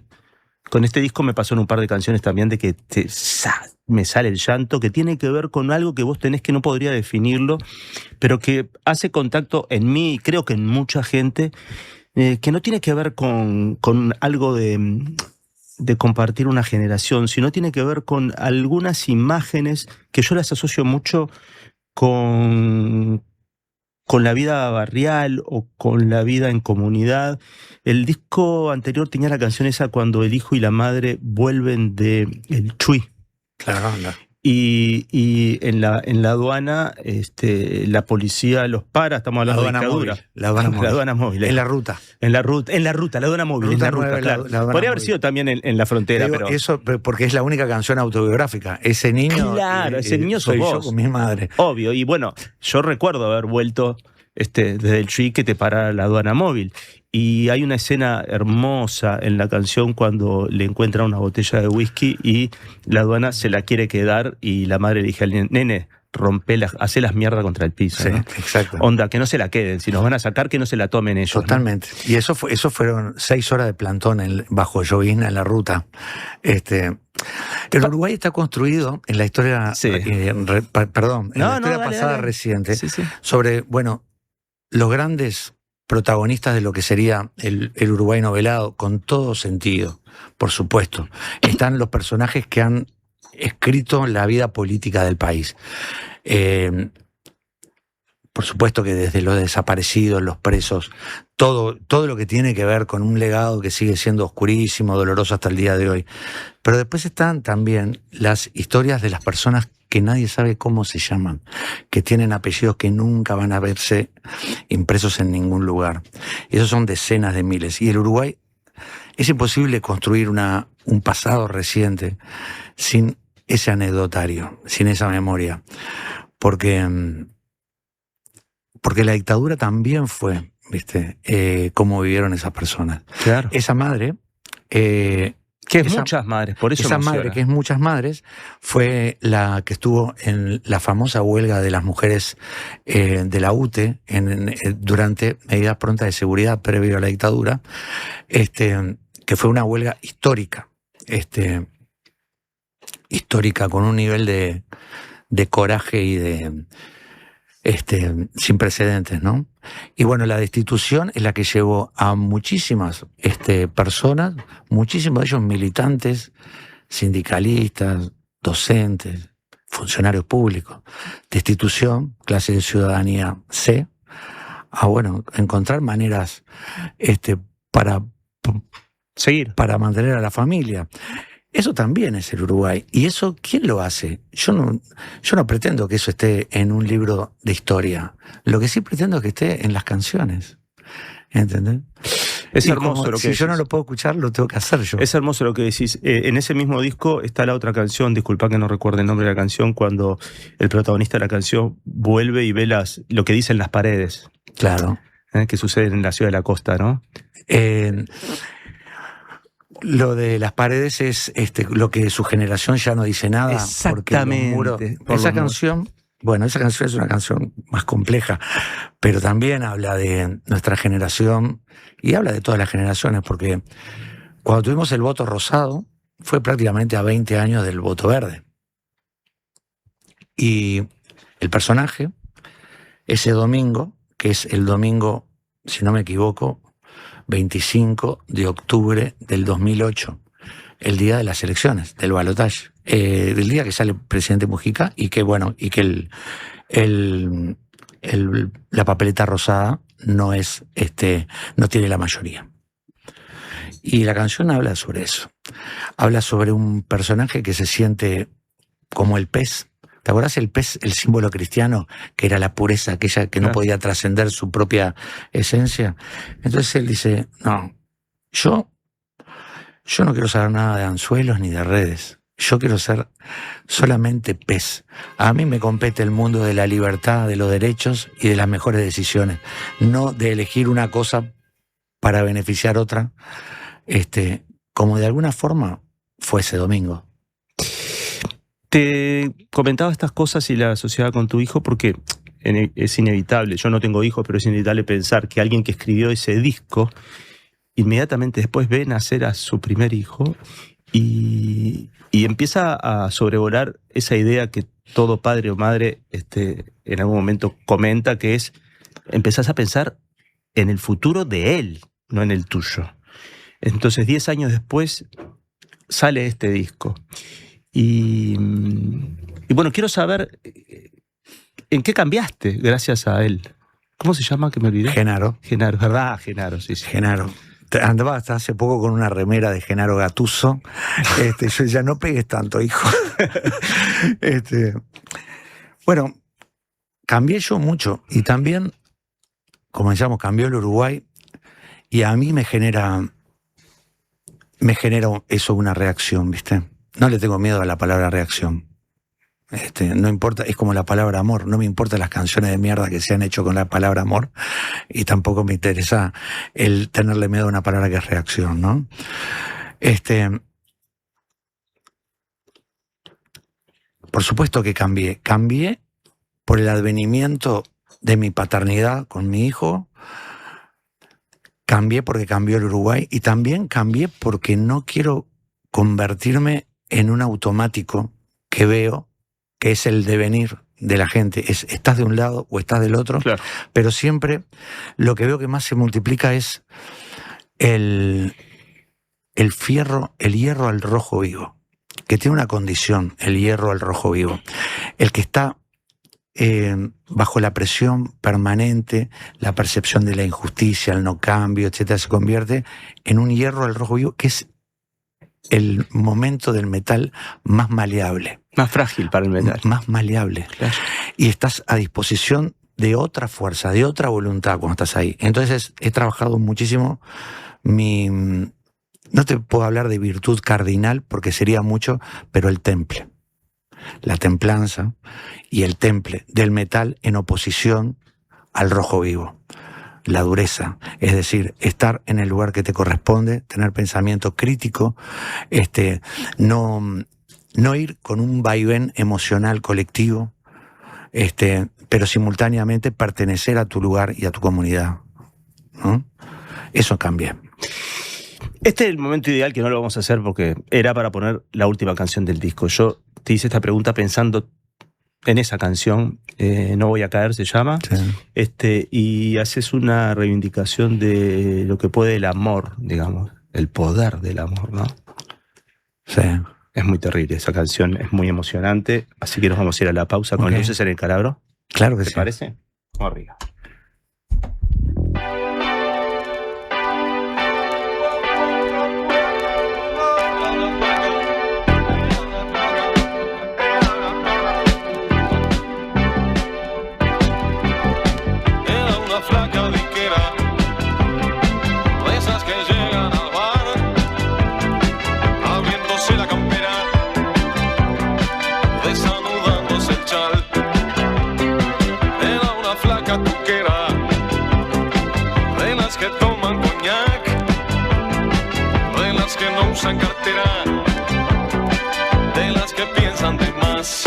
Con este disco me pasó en un par de canciones también de que me sale el llanto, que tiene que ver con algo que vos tenés que no podría definirlo, pero que hace contacto en mí y creo que en mucha gente, que no tiene que ver con algo de compartir una generación, sino tiene que ver con algunas imágenes que yo las asocio mucho con la vida barrial o con la vida en comunidad. El disco anterior tenía la canción esa cuando el hijo y la madre vuelven de el Chuy. Claro, no. Y en la aduana la policía los para, estamos hablando de dictadura. La aduana móvil. En la ruta. La aduana móvil, en la ruta, claro. Podría haber sido también en la frontera, digo, pero... Eso porque es la única canción autobiográfica. Ese niño... Claro, ese niño soy vos. yo con mi madre. Obvio, y bueno, yo recuerdo haber vuelto desde el Chuy que te para la aduana móvil. Y hay una escena hermosa en la canción cuando le encuentran una botella de whisky y la aduana se la quiere quedar y la madre le dice al nene, hace las mierdas contra el piso. Sí, ¿no? exacto. Onda, que no se la queden, si nos van a sacar, que no se la tomen ellos. Totalmente. ¿No? Y eso fueron 6 horas de plantón bajo llovizna en la ruta. El Uruguay está construido en la historia, sí. En la historia pasada dale. Reciente, sí. Sobre, los grandes protagonistas de lo que sería el Uruguay novelado, con todo sentido, por supuesto. Están los personajes que han escrito la vida política del país. Por supuesto que desde los desaparecidos, los presos, todo lo que tiene que ver con un legado que sigue siendo oscurísimo, doloroso hasta el día de hoy. Pero después están también las historias de las personas que nadie sabe cómo se llaman, que tienen apellidos que nunca van a verse impresos en ningún lugar. Y esos son decenas de miles. Y el Uruguay, es imposible construir un pasado reciente sin ese anecdotario, sin esa memoria. Porque la dictadura también fue, ¿viste? Cómo vivieron esas personas. Claro. Esa madre... que es muchas madres, por eso esa madre, que es muchas madres, fue la que estuvo en la famosa huelga de las mujeres de la UTE durante medidas prontas de seguridad previo a la dictadura, que fue una huelga histórica, histórica, con un nivel de coraje y sin precedentes, ¿no? Y bueno, la destitución es la que llevó a muchísimas personas, muchísimos de ellos militantes, sindicalistas, docentes, funcionarios públicos, destitución, clase de ciudadanía C, a bueno, encontrar maneras para seguir, para mantener a la familia. Eso también es el Uruguay. ¿Y eso quién lo hace? Yo no pretendo que eso esté en un libro de historia. Lo que sí pretendo es que esté en las canciones. ¿Entendés? Es hermoso lo que si decís. yo no lo puedo escuchar, lo tengo que hacer yo. Es hermoso lo que decís. En ese mismo disco está la otra canción, disculpa que no recuerde el nombre de la canción, cuando el protagonista de la canción vuelve y ve lo que dicen las paredes. Claro. Que sucede en la ciudad de la costa, ¿no? Lo de las paredes es lo que su generación ya no dice nada. Exactamente. Porque esa canción es una canción más compleja, pero también habla de nuestra generación y habla de todas las generaciones, porque cuando tuvimos el voto rosado fue prácticamente a 20 años del voto verde. Y el personaje, ese domingo, que es el domingo, si no me equivoco, 25 de octubre del 2008, el día de las elecciones, del balotaje, del día que sale el presidente Mujica y que la papeleta rosada no tiene la mayoría. Y la canción habla sobre eso. Habla sobre un personaje que se siente como el pez. ¿Te acordás el pez, el símbolo cristiano, que era la pureza, aquella que no podía trascender su propia esencia? Entonces él dice, no, yo no quiero saber nada de anzuelos ni de redes. Yo quiero ser solamente pez. A mí me compete el mundo de la libertad, de los derechos y de las mejores decisiones. No de elegir una cosa para beneficiar otra, como de alguna forma fue ese domingo. Te comentaba estas cosas y la asociaba con tu hijo porque es inevitable, yo no tengo hijos, pero es inevitable pensar que alguien que escribió ese disco inmediatamente después ve nacer a su primer hijo y empieza a sobrevolar esa idea que todo padre o madre en algún momento comenta, que es empezás a pensar en el futuro de él, no en el tuyo. Entonces 10 años después sale este disco. Y bueno, quiero saber en qué cambiaste gracias a él. ¿Cómo se llama? Que me olvidé. Genaro. Genaro, ¿verdad? Genaro, sí. Genaro. Andaba hasta hace poco con una remera de Genaro Gattuso. Yo ya no pegues tanto, hijo. Bueno, cambié yo mucho. Y también, como decíamos, cambió el Uruguay. Y a mí me genera eso una reacción, ¿viste? No le tengo miedo a la palabra reacción. No importa, es como la palabra amor. No me importan las canciones de mierda que se han hecho con la palabra amor y tampoco me interesa el tenerle miedo a una palabra que es reacción, ¿no? Por supuesto que cambié. Cambié por el advenimiento de mi paternidad con mi hijo. Cambié porque cambió el Uruguay y también cambié porque no quiero convertirme en un automático que veo que es el devenir de la gente. Estás de un lado o estás del otro, claro. Pero siempre lo que veo que más se multiplica es el hierro al rojo vivo, que tiene una condición, el hierro al rojo vivo. El que está bajo la presión permanente, la percepción de la injusticia, el no cambio, etcétera, se convierte en un hierro al rojo vivo, que es el momento del metal más maleable. Más frágil para el metal. Más maleable. Claro. Y estás a disposición de otra fuerza, de otra voluntad cuando estás ahí. Entonces he trabajado muchísimo no te puedo hablar de virtud cardinal porque sería mucho, pero el temple. La templanza y el temple del metal en oposición al rojo vivo. La dureza, es decir, estar en el lugar que te corresponde, tener pensamiento crítico, no ir con un vaivén emocional colectivo, pero simultáneamente pertenecer a tu lugar y a tu comunidad, ¿no? Eso cambia. Este es el momento ideal, que no lo vamos a hacer porque era para poner la última canción del disco. Yo te hice esta pregunta pensando en esa canción, No voy a caer se llama, y haces una reivindicación de lo que puede el amor, digamos, el poder del amor, ¿no? Sí. Es muy terrible esa canción, es muy emocionante, así que nos vamos a ir a la pausa con Luces en el Calabro. Claro que ¿Te parece? Vamos arriba. Usan cartera, de las que piensan de más.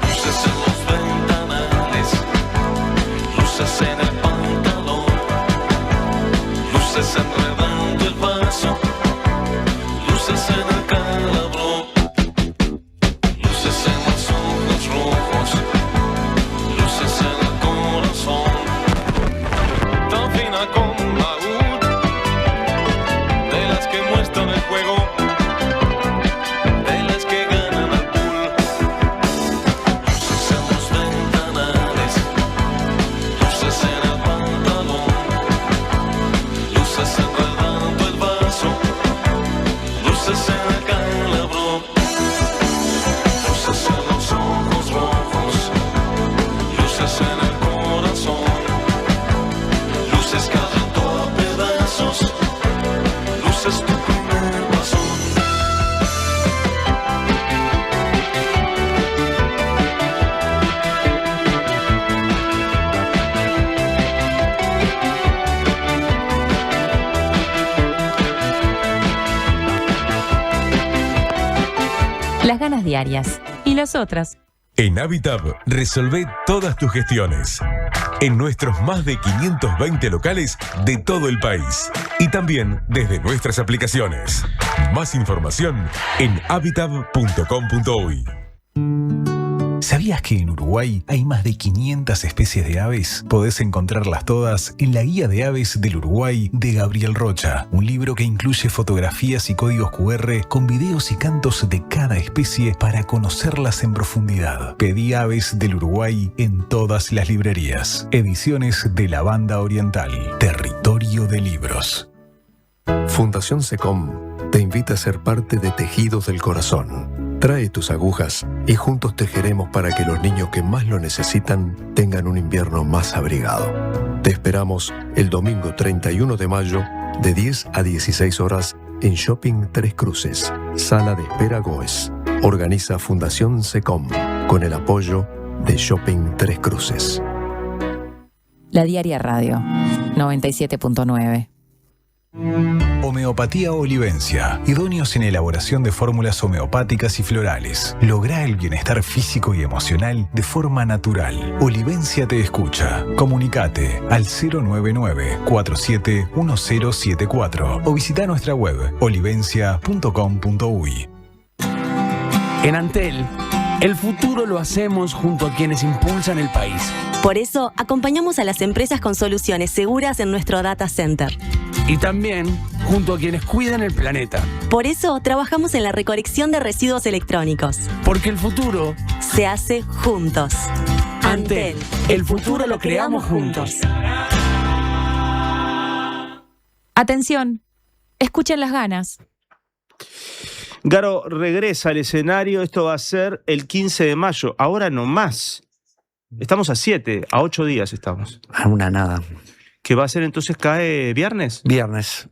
Luces en los ventanales, luces en el pantalón, luces enredando el vaso, luces en el calabro, luces en los ojos rojos, luces en el corazón, tan fina como laúd, de las que muestran el juego, de las que ganan al pool. Luces en los ventanales, luces en el pantalón, luces enredando el vaso, luces en el calabro, luces en los ojos rojos, luces en el corazón, luces cayendo a pedazos. Es tu primer paso. Las ganas diarias. ¿Y las otras? En Habitat resolvé todas tus gestiones. En nuestros más de 520 locales de todo el país. Y también desde nuestras aplicaciones. Más información en habitat.com.uy. ¿Sabías que en Uruguay hay más de 500 especies de aves? Podés encontrarlas todas en la Guía de Aves del Uruguay de Gabriel Rocha, un libro que incluye fotografías y códigos QR con videos y cantos de cada especie para conocerlas en profundidad. Pedí Aves del Uruguay en todas las librerías. Ediciones de la Banda Oriental, Territorio de Libros. Fundación SECOM te invita a ser parte de Tejidos del Corazón. Trae tus agujas y juntos tejeremos para que los niños que más lo necesitan tengan un invierno más abrigado. Te esperamos el domingo 31 de mayo de 10 a 16 horas en Shopping Tres Cruces, Sala de Espera Goes. Organiza Fundación SECOM con el apoyo de Shopping Tres Cruces. La Diaria Radio, 97.9. Homeopatía Olivencia, idóneos en elaboración de fórmulas homeopáticas y florales. Lográ el bienestar físico y emocional de forma natural. Olivencia te escucha. Comunicate al 099-471074 o visita nuestra web olivencia.com.uy. En Antel, el futuro lo hacemos junto a quienes impulsan el país. Por eso, acompañamos a las empresas con soluciones seguras en nuestro data center. Y también junto a quienes cuidan el planeta. Por eso, trabajamos en la recolección de residuos electrónicos. Porque el futuro se hace juntos. Antel, el futuro lo creamos juntos. Atención, escuchen las ganas. Garo regresa al escenario, esto va a ser el 15 de mayo, ahora no más. Estamos a 7, a 8 días estamos. A una nada. ¿Qué va a ser entonces? ¿Cae viernes? Viernes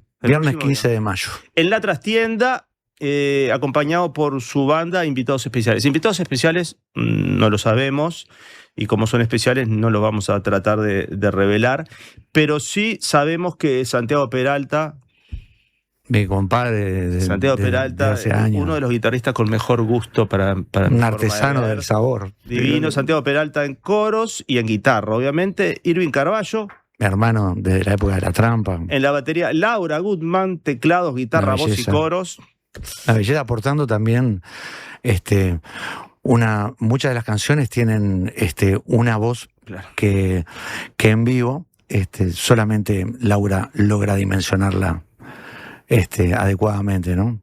15 de mayo. En la trastienda, acompañado por su banda, invitados especiales. Invitados especiales no lo sabemos, y como son especiales no lo vamos a tratar de revelar, pero sí sabemos que Santiago Peralta, mi compadre Santiago Peralta, hace años, uno de los guitarristas con mejor gusto para un artesano del sabor. Divino, Santiago Peralta en coros y en guitarra, obviamente. Irving Carballo, mi hermano de la época de La Trampa. En la batería, Laura Goodman, teclados, guitarra, voz y coros. La belleza aportando también muchas de las canciones tienen una voz que en vivo solamente Laura logra dimensionarla adecuadamente, ¿no?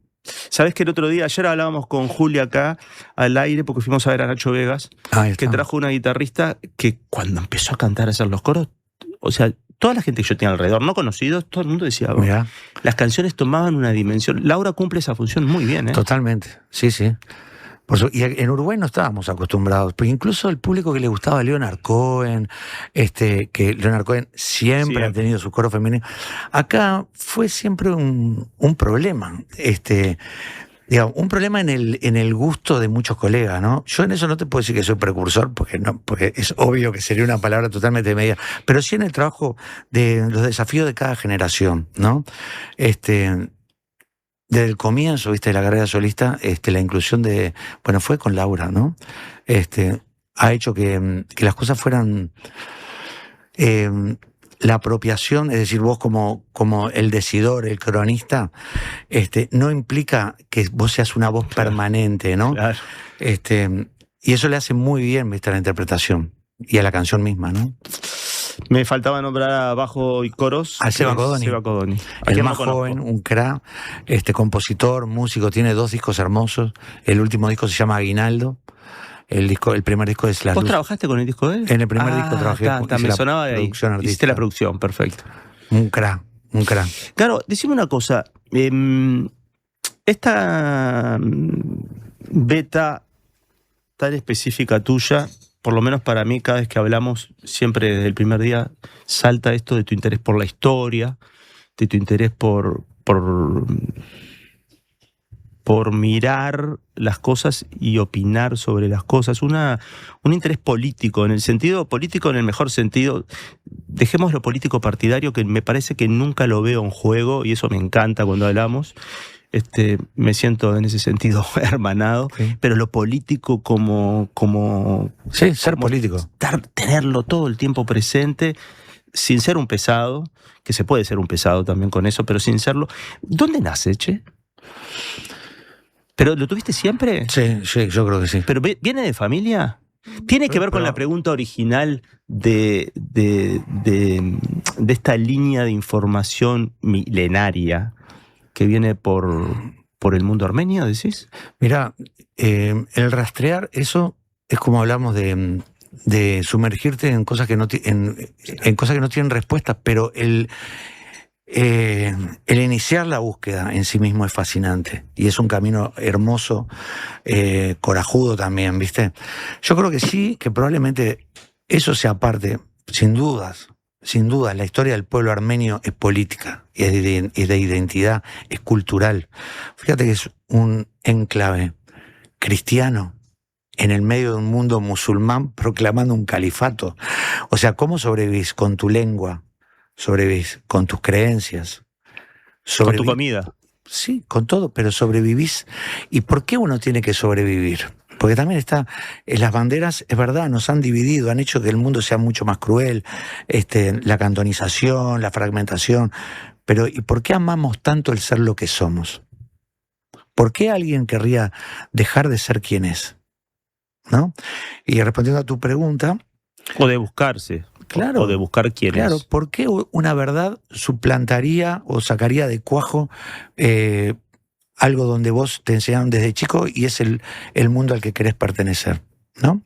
Sabés que el otro día, ayer hablábamos con Julia acá al aire porque fuimos a ver a Nacho Vegas, que trajo una guitarrista que cuando empezó a cantar, a hacer los coros, o sea, toda la gente que yo tenía alrededor, no conocidos, todo el mundo decía, Mirá. Las canciones tomaban una dimensión. Laura cumple esa función muy bien, ¿eh? Totalmente, sí, sí. Y en Uruguay no estábamos acostumbrados, porque incluso el público que le gustaba a Leonard Cohen, que Leonard Cohen siempre ha tenido su coro femenino, acá fue siempre un problema, digamos, un problema en el gusto de muchos colegas, ¿no? Yo en eso no te puedo decir que soy precursor, porque es obvio que sería una palabra totalmente medida, pero sí en el trabajo de los desafíos de cada generación, ¿no? Desde el comienzo, de la carrera solista, la inclusión fue con Laura, ¿no? Ha hecho que las cosas fueran la apropiación, es decir, vos como el decidor, el cronista, no implica que vos seas una voz permanente, ¿no? Claro. Y eso le hace muy bien, a la interpretación y a la canción misma, ¿no? Me faltaba nombrar a bajo y coros. A Seba Codoni. El más joven, un crack, compositor, músico, tiene 2 discos hermosos. El último disco se llama Aguinaldo. El primer disco es La Luz. ¿Vos trabajaste con el disco de él? En el primer disco trabajé. Me sonaba de ahí. Hiciste la producción, perfecto. Un crack. Claro, decime una cosa. Esta beta tan específica tuya, por lo menos para mí, cada vez que hablamos, siempre desde el primer día, salta esto de tu interés por la historia, de tu interés por mirar las cosas y opinar sobre las cosas. Un interés político, en el sentido político, en el mejor sentido. Dejemos lo político partidario, que me parece que nunca lo veo en juego, y eso me encanta cuando hablamos. Me siento en ese sentido hermanado, sí. Pero lo político como sí, ser político. Tenerlo todo el tiempo presente, sin ser un pesado, que se puede ser un pesado también con eso, pero sin serlo. ¿Dónde nace, Che? ¿Pero lo tuviste siempre? Sí, yo creo que sí. ¿Pero viene de familia? ¿Tiene que ver con la pregunta original de esta línea de información milenaria que viene por el mundo armenio, decís? Mirá, el rastrear eso es como hablamos de sumergirte en cosas que no en cosas que no tienen respuesta, pero el iniciar la búsqueda en sí mismo es fascinante y es un camino hermoso, corajudo también, ¿viste? Yo creo que sí, que probablemente eso sea parte, sin dudas, la historia del pueblo armenio es política, es de identidad, es cultural. Fíjate que es un enclave cristiano en el medio de un mundo musulmán proclamando un califato. O sea, ¿cómo sobrevivís con tu lengua? Sobrevivís con tus creencias. Con tu comida. Sí, con todo, pero sobrevivís. ¿Y por qué uno tiene que sobrevivir? Porque también está, las banderas, es verdad, nos han dividido, han hecho que el mundo sea mucho más cruel, la cantonización, la fragmentación. Pero ¿y por qué amamos tanto el ser lo que somos? ¿Por qué alguien querría dejar de ser quien es? ¿No? Y respondiendo a tu pregunta... O de buscarse. Claro, o de buscar quién es. Claro, ¿por qué una verdad suplantaría o sacaría de cuajo algo donde vos te enseñaron desde chico y es el mundo al que querés pertenecer, ¿no?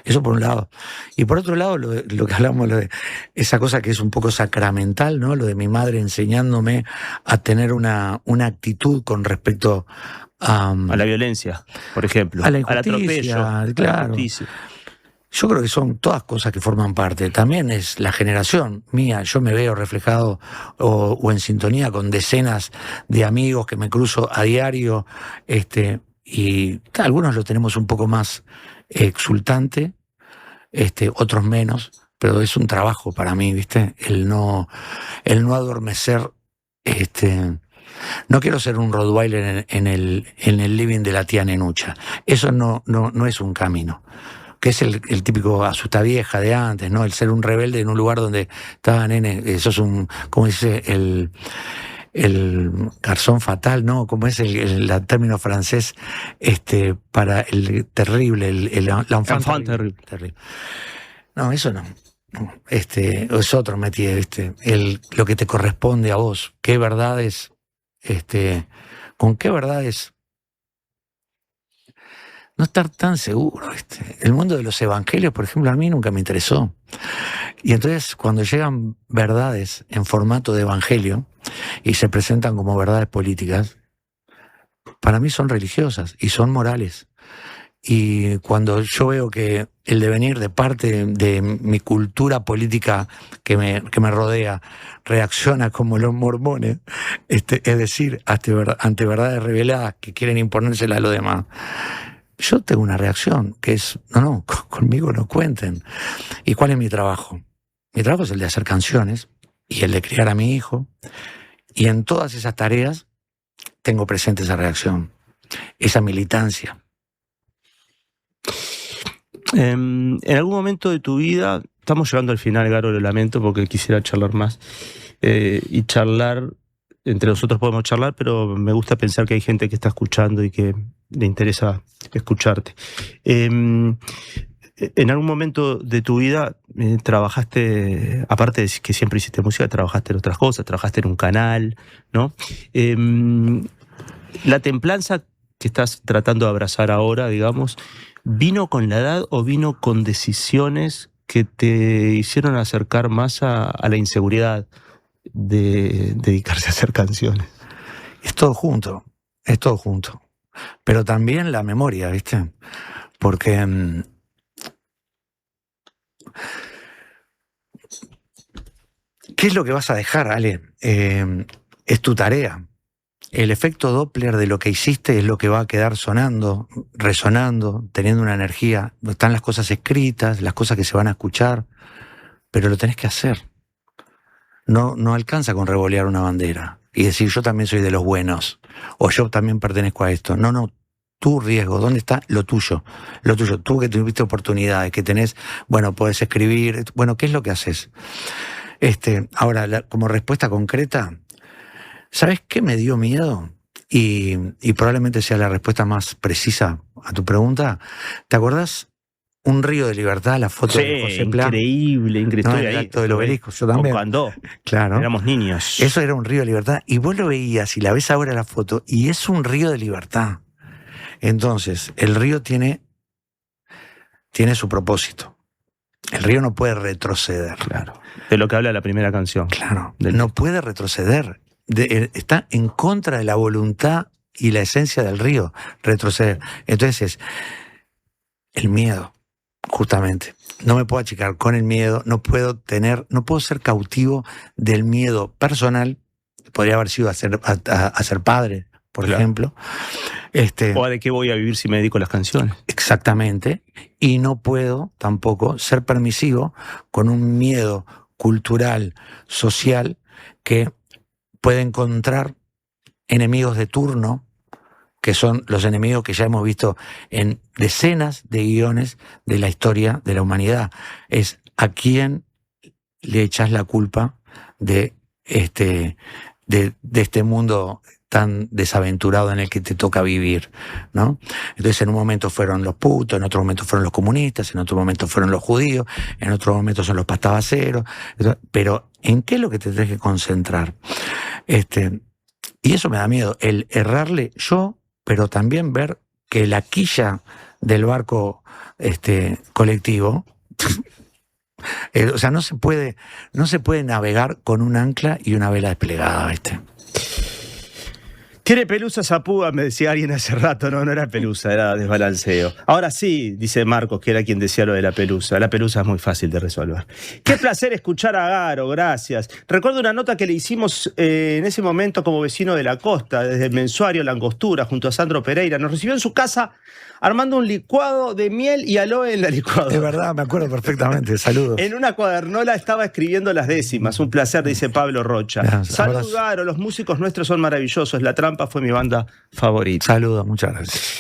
Eso por un lado. Y por otro lado, lo que hablamos, de esa cosa que es un poco sacramental, ¿no? Lo de mi madre enseñándome a tener una actitud con respecto a la violencia, por ejemplo. A la injusticia, atropello, claro. A la justicia. Yo creo que son todas cosas que forman parte. También es la generación mía. Yo me veo reflejado o en sintonía con decenas de amigos que me cruzo a diario. Y algunos lo tenemos un poco más exultante, otros menos. Pero es un trabajo para mí, ¿viste? El no adormecer. No quiero ser un Rottweiler en el living de la tía Nenucha. Eso no es un camino. Que es el típico asustavieja de antes, ¿no? El ser un rebelde en un lugar donde estaba nene, sos un, como dice garzón fatal, ¿no? ¿Cómo es el término francés para el terrible, l'enfant terrible? No, eso no. Es otro métier, lo que te corresponde a vos. ¿Qué verdades, con qué verdades? No estar tan seguro. El mundo de los evangelios, por ejemplo, a mí nunca me interesó. Y entonces, cuando llegan verdades en formato de evangelio y se presentan como verdades políticas, para mí son religiosas y son morales. Y cuando yo veo que el devenir de parte de mi cultura política que me rodea reacciona como los mormones, es decir, ante verdades reveladas que quieren imponérselas a los demás, yo tengo una reacción que es, no, conmigo no cuenten. ¿Y cuál es mi trabajo? Mi trabajo es el de hacer canciones y el de criar a mi hijo. Y en todas esas tareas tengo presente esa reacción, esa militancia. En algún momento de tu vida, estamos llegando al final, Garo, lo lamento porque quisiera charlar más. Y charlar, entre nosotros podemos charlar, pero me gusta pensar que hay gente que está escuchando y que le interesa escucharte. En algún momento de tu vida trabajaste, aparte de que siempre hiciste música, trabajaste en otras cosas, trabajaste en un canal, ¿no? La templanza que estás tratando de abrazar ahora, digamos, ¿vino con la edad o vino con decisiones que te hicieron acercar más a la inseguridad de dedicarse a hacer canciones? Es todo junto. Pero también la memoria, ¿viste? Porque ¿qué es lo que vas a dejar, Ale? Es tu tarea. El efecto Doppler de lo que hiciste es lo que va a quedar sonando, resonando, teniendo una energía. Están las cosas escritas, las cosas que se van a escuchar, pero lo tenés que hacer. No alcanza con revolear una bandera y decir yo también soy de los buenos o yo también pertenezco a esto. No, tu riesgo, ¿dónde está lo tuyo? Lo tuyo, tú que tuviste oportunidades, que tenés, podés escribir, ¿qué es lo que haces? Ahora, como respuesta concreta, ¿sabes qué me dio miedo? Y probablemente sea la respuesta más precisa a tu pregunta. ¿Te acordás? Un río de libertad, la foto de José Pla. Increíble. No, el acto del obelisco, yo también. Cuando claro. Éramos niños. Eso era un río de libertad. Y vos lo veías y la ves ahora la foto y es un río de libertad. Entonces, el río tiene su propósito. El río no puede retroceder. Claro. De lo que habla la primera canción. Claro. No puede retroceder. Está en contra de la voluntad y la esencia del río, retroceder. Entonces es el miedo. Justamente, no me puedo achicar con el miedo, no puedo ser cautivo del miedo personal, podría haber sido a ser padre, por ejemplo. O de qué voy a vivir si me dedico a las canciones. Exactamente, y no puedo tampoco ser permisivo con un miedo cultural, social, que puede encontrar enemigos de turno, que son los enemigos que ya hemos visto en decenas de guiones de la historia de la humanidad. Es a quién le echás la culpa de este mundo tan desaventurado en el que te toca vivir, ¿no? Entonces en un momento fueron los putos, en otro momento fueron los comunistas, en otro momento fueron los judíos, en otro momento son los pastabaceros, pero ¿en qué es lo que te tenés que concentrar? Y eso me da miedo, el errarle yo, pero también ver que la quilla del barco colectivo, o sea, no se puede navegar con un ancla y una vela desplegada, ¿viste? Tiene pelusa Zapúa, me decía alguien hace rato. No era pelusa, era desbalanceo. Ahora sí, dice Marcos, que era quien decía lo de la pelusa. La pelusa es muy fácil de resolver. Qué placer escuchar a Garo, gracias. Recuerdo una nota que le hicimos en ese momento como vecino de la costa, desde el mensuario La Angostura, junto a Sandro Pereira. Nos recibió en su casa armando un licuado de miel y aloe en la licuadora. Es verdad, me acuerdo perfectamente. Saludos. En una cuadernola estaba escribiendo las décimas. Un placer, dice Pablo Rocha. Saludos, Garo. Los músicos nuestros son maravillosos. La Trampa fue mi banda favorita. Saludos, muchas gracias.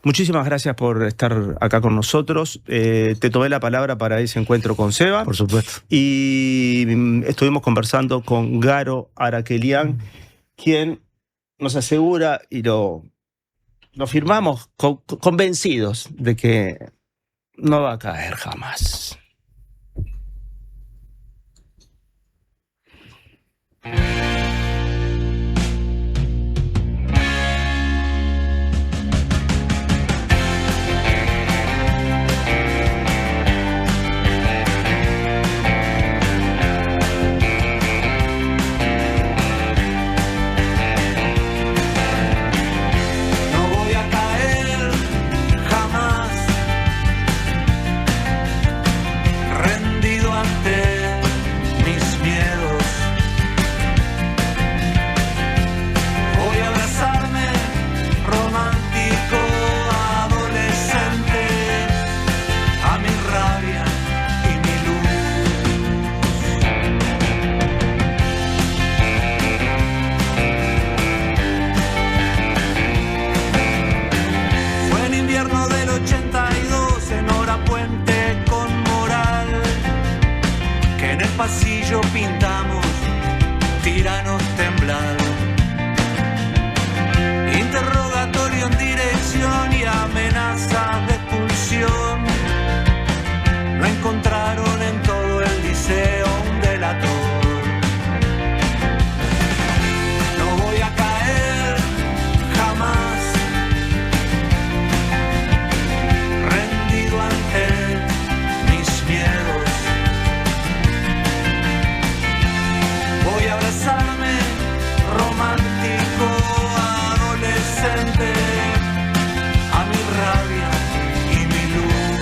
Muchísimas gracias por estar acá con nosotros. Te tomé la palabra para ese encuentro con Seba. Por supuesto. Y estuvimos conversando con Garo Arakelian, quien nos asegura y lo firmamos convencidos de que no va a caer jamás. Pasillo pintamos tiranos temblar, interrogatorio en dirección y amenazas de expulsión. No encontraron en todo el liceo un delator. No voy a caer jamás, rendido ante mis miedos. Voy a abrazarme, romántico, adolescente, a mi rabia y mi luz.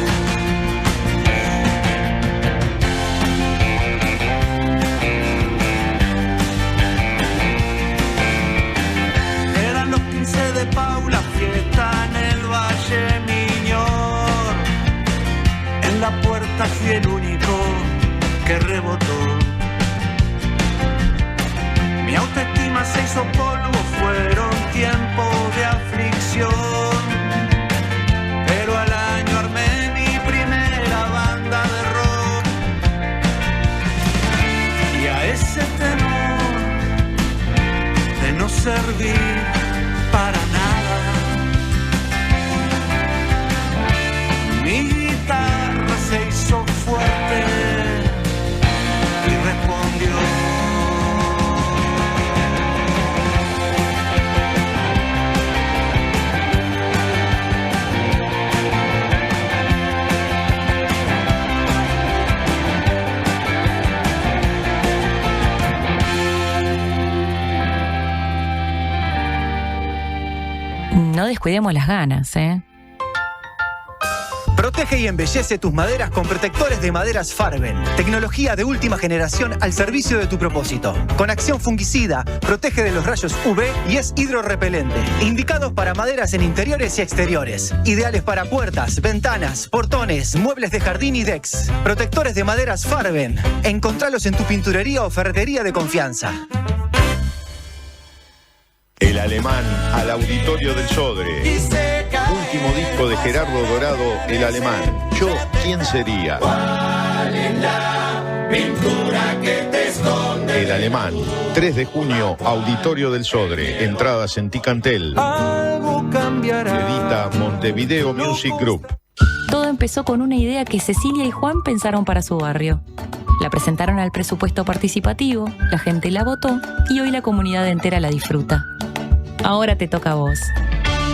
Eran los 15 de Paula, fiesta en el Valle Miñor. En la puerta fui el único que rebotó. Mi autoestima se hizo polvo, fueron tiempos de aflicción. Pero al año armé mi primera banda de rock. Y a ese temor de no servir para nada, mi guitarra se hizo fuerte y respondió. No descuidemos las ganas, ¿eh? Protege y embellece tus maderas con protectores de maderas Farben. Tecnología de última generación al servicio de tu propósito. Con acción fungicida, protege de los rayos UV y es hidrorrepelente. Indicados para maderas en interiores y exteriores. Ideales para puertas, ventanas, portones, muebles de jardín y decks. Protectores de maderas Farben. Encontralos en tu pinturería o ferretería de confianza. El Alemán al Auditorio del Sodre. Último disco de Gerardo Dorado, El Alemán. Yo, ¿quién sería? ¿Cuál es la pintura que te esconde? El Alemán. 3 de junio, Auditorio del Sodre. Entradas en Ticantel. Algo cambiará. Edita Montevideo Music Group. Todo empezó con una idea que Cecilia y Juan pensaron para su barrio. La presentaron al presupuesto participativo, la gente la votó y hoy la comunidad entera la disfruta. Ahora te toca a vos.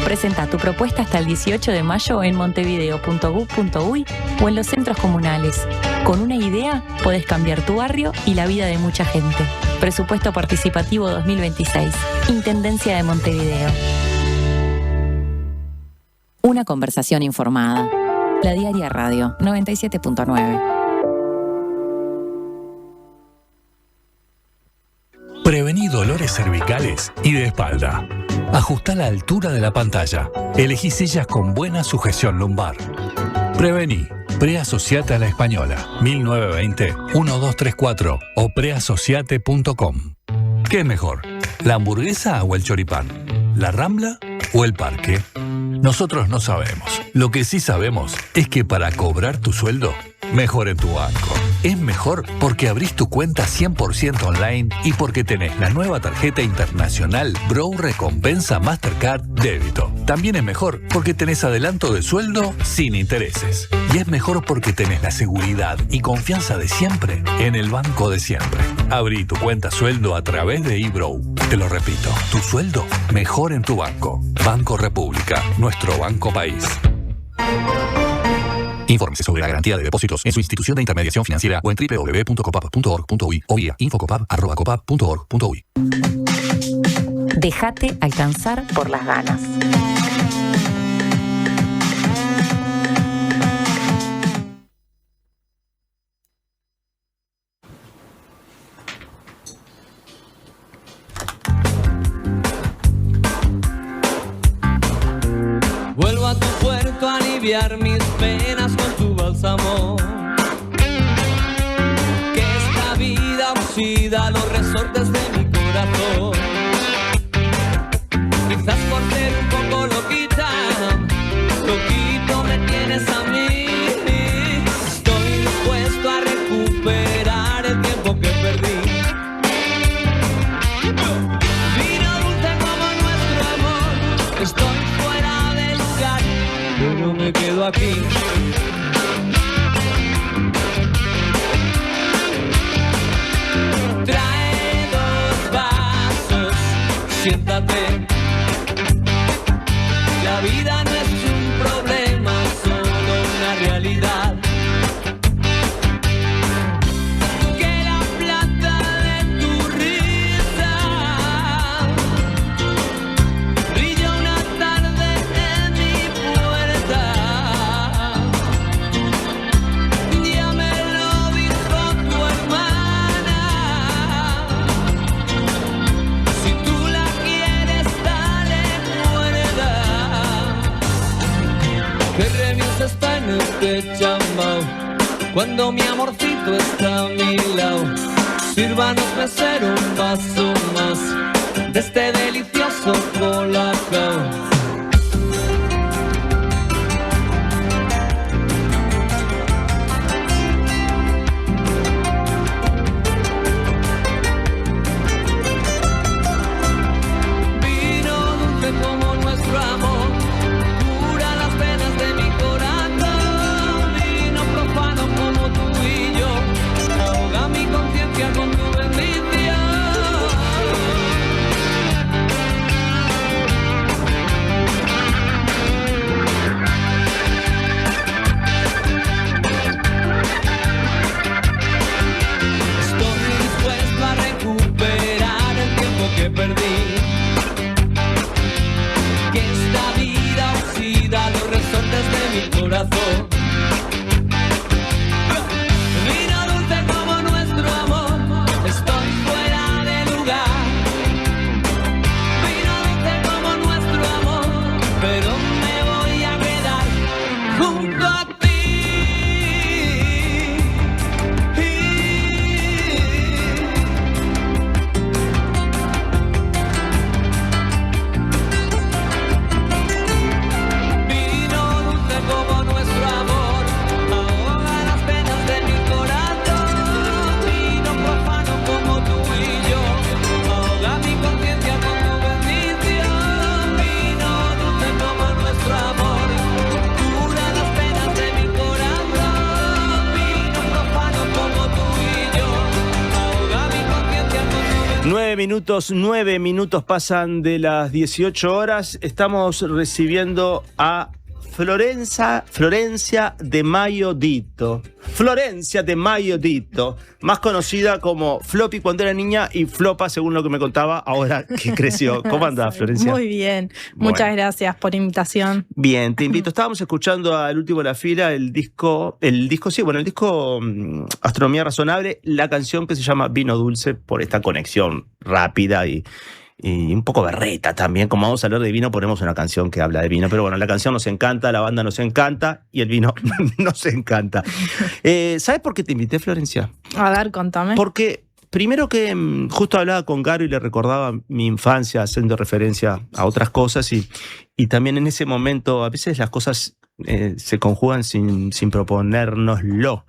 Presenta tu propuesta hasta el 18 de mayo en montevideo.gov.uy o en los centros comunales. Con una idea podés cambiar tu barrio y la vida de mucha gente. Presupuesto Participativo 2026. Intendencia de Montevideo. Una conversación informada. La Diaria Radio 97.9. Prevení dolores cervicales y de espalda. Ajustá la altura de la pantalla. Elegí sillas con buena sujeción lumbar. Prevení. Preasociate a la Española. 1920-1234 o preasociate.com. ¿Qué es mejor? ¿La hamburguesa o el choripán? ¿La Rambla o el parque? Nosotros no sabemos. Lo que sí sabemos es que para cobrar tu sueldo, mejor en tu banco. es mejor porque abrís tu cuenta 100% online y porque tenés la nueva tarjeta internacional Bro Recompensa Mastercard Débito. También es mejor porque tenés adelanto de sueldo sin intereses. Y es mejor porque tenés la seguridad y confianza de siempre en el banco de siempre. Abrí tu cuenta sueldo a través de eBrow. Te lo repito, tu sueldo mejor en tu banco. Banco República, nuestro banco país. Infórmese sobre la garantía de depósitos en su institución de intermediación financiera o en www.copap.org.uy o vía infocopap@copap.org.uy. Déjate alcanzar por las ganas. Vuelvo a tu puerto a aliviar mis penas con tu bálsamo. Que esta vida oxida los resortes de mi corazón. Quizás por ser un poco loquito me tienes a mí. Estoy dispuesto a recuperar el tiempo que perdí. Vino dulce como nuestro amor. Estoy fuera del lugar, pero me quedo aquí. Trae 2 vasos, siéntate. La vida no es un problema, solo una realidad. Que la plata de tu risa brilla una tarde en mi puerta. Ya me lo dijo tu hermana. Si tú la quieres, dale cuerda. Que reviensa está en este chambao. Cuando mi amorcito está a mi lado, sírvanos mesero un vaso más de este delicioso colacao. Vino dulce como nuestro amor, cura las penas de mi corazón. Vino profano como tú y yo, ahoga mi conciencia con tu bendición. Estoy dispuesto a recuperar el tiempo que perdí. Que esta vida oxida los resortes de mi corazón. Vino dulce como nuestro amor, estoy fuera de lugar. Vino dulce como nuestro amor, pero me voy a quedar junto a ti. Vino dulce como nuestro amor, ahoga las penas de mi corazón. Vino profano como tú y yo, ahoga mi conciencia con tu bendición. Vino dulce como nuestro amor, cura las penas de mi corazón. Vino profano como tú y yo, ahoga mi conciencia con tu bendición. 9 minutos pasan de las 18 horas. Estamos recibiendo a Florencia de Mayo Dito. Florencia de Mayo Dito, más conocida como Floppy cuando era niña y Flopa, según lo que me contaba, ahora que creció. ¿Cómo andás, Florencia? Muy bien, muchas gracias por la invitación. Bien, te invito. Estábamos escuchando al último de la fila el disco Astronomía Razonable, la canción que se llama Vino Dulce, por esta conexión rápida y un poco berreta también. Como vamos a hablar de vino, ponemos una canción que habla de vino. Pero bueno, la canción nos encanta, la banda nos encanta y el vino nos encanta. ¿Sabes por qué te invité, Florencia? A ver, contame. Porque primero que justo hablaba con Garo y le recordaba mi infancia haciendo referencia a otras cosas y también en ese momento a veces las cosas se conjugan sin proponérnoslo.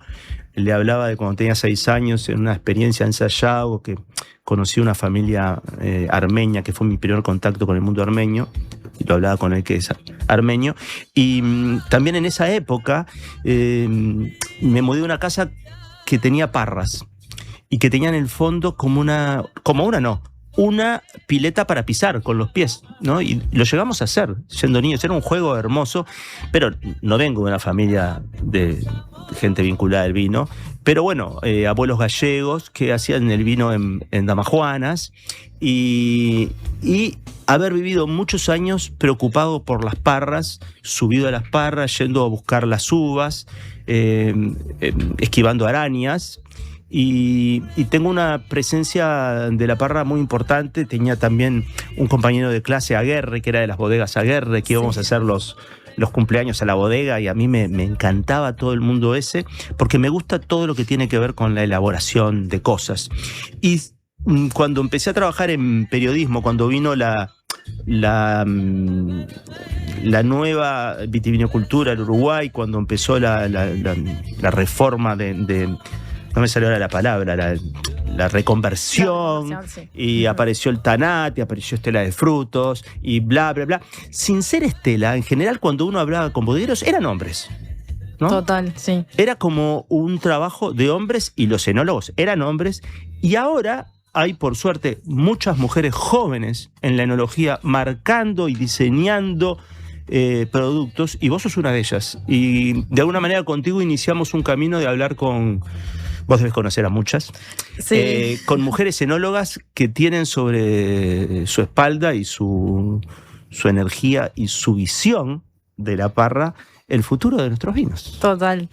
Le hablaba de cuando tenía 6 años en una experiencia en Sayago, que conocí una familia armenia, que fue mi primer contacto con el mundo armenio, y lo hablaba con él, que es armenio. Y también en esa época me mudé a una casa que tenía parras, y que tenía en el fondo una pileta para pisar con los pies, ¿no? Y lo llegamos a hacer siendo niños. Era un juego hermoso, pero no vengo de una familia de gente vinculada al vino. Pero bueno, abuelos gallegos que hacían el vino en Damajuanas y haber vivido muchos años preocupado por las parras, subido a las parras, yendo a buscar las uvas, esquivando arañas. Y tengo una presencia de la parra muy importante. Tenía también un compañero de clase, Aguerre, que era de las bodegas Aguerre, que íbamos a hacer los cumpleaños a la bodega, y a mí me encantaba todo el mundo ese, porque me gusta todo lo que tiene que ver con la elaboración de cosas. Y cuando empecé a trabajar en periodismo, cuando vino la nueva vitivinicultura en Uruguay, cuando empezó la reforma no me salió ahora la palabra, la reconversión, sí. Y apareció el Tanat, y apareció Estela de Frutos, y bla, bla, bla. Sin ser Estela, en general, cuando uno hablaba con bodegueros, eran hombres, ¿no? Total, sí. Era como un trabajo de hombres, y los enólogos eran hombres, y ahora hay, por suerte, muchas mujeres jóvenes en la enología marcando y diseñando productos, y vos sos una de ellas. Y de alguna manera contigo iniciamos un camino de hablar con... Vos debes conocer a muchas. Sí. Con mujeres enólogas que tienen sobre su espalda y su energía y su visión de la parra el futuro de nuestros vinos. Total.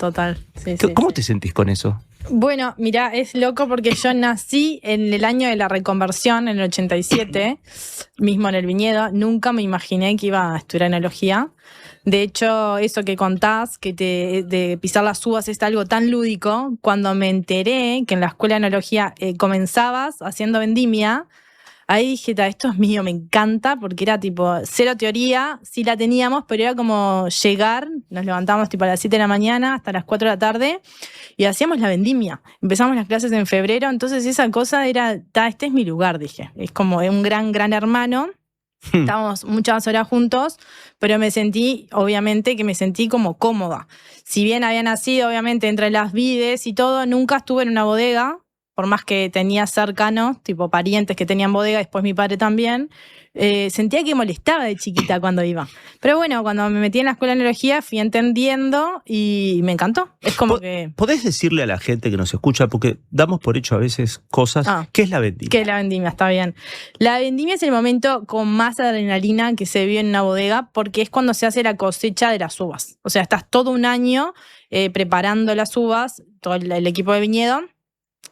Sí, ¿Cómo te sentís con eso? Bueno, mirá, es loco porque yo nací en el año de la reconversión, en el 87, mismo en el viñedo. Nunca me imaginé que iba a estudiar enología. De hecho, eso que contás, de pisar las uvas, es algo tan lúdico. Cuando me enteré que en la escuela de enología comenzabas haciendo vendimia, ahí dije, esto es mío, me encanta, porque era tipo cero teoría, sí la teníamos, pero era como llegar, nos levantábamos tipo a las 7 de la mañana hasta las 4 de la tarde y hacíamos la vendimia. Empezamos las clases en febrero, entonces esa cosa era, este es mi lugar, dije. Es como un gran hermano. Estábamos muchas horas juntos, pero me sentí como cómoda. Si bien había nacido, obviamente, entre las vides y todo, nunca estuve en una bodega, por más que tenía cercanos, tipo parientes que tenían bodega, después mi padre también. Sentía que molestaba de chiquita cuando iba. Pero bueno, cuando me metí en la escuela de enología fui entendiendo y me encantó. Es como que... ¿Podés decirle a la gente que nos escucha, porque damos por hecho a veces cosas, qué es la vendimia? ¿Qué es la vendimia? Está bien. La vendimia es el momento con más adrenalina que se vive en una bodega, porque es cuando se hace la cosecha de las uvas. O sea, estás todo un año preparando las uvas, todo el equipo de viñedo.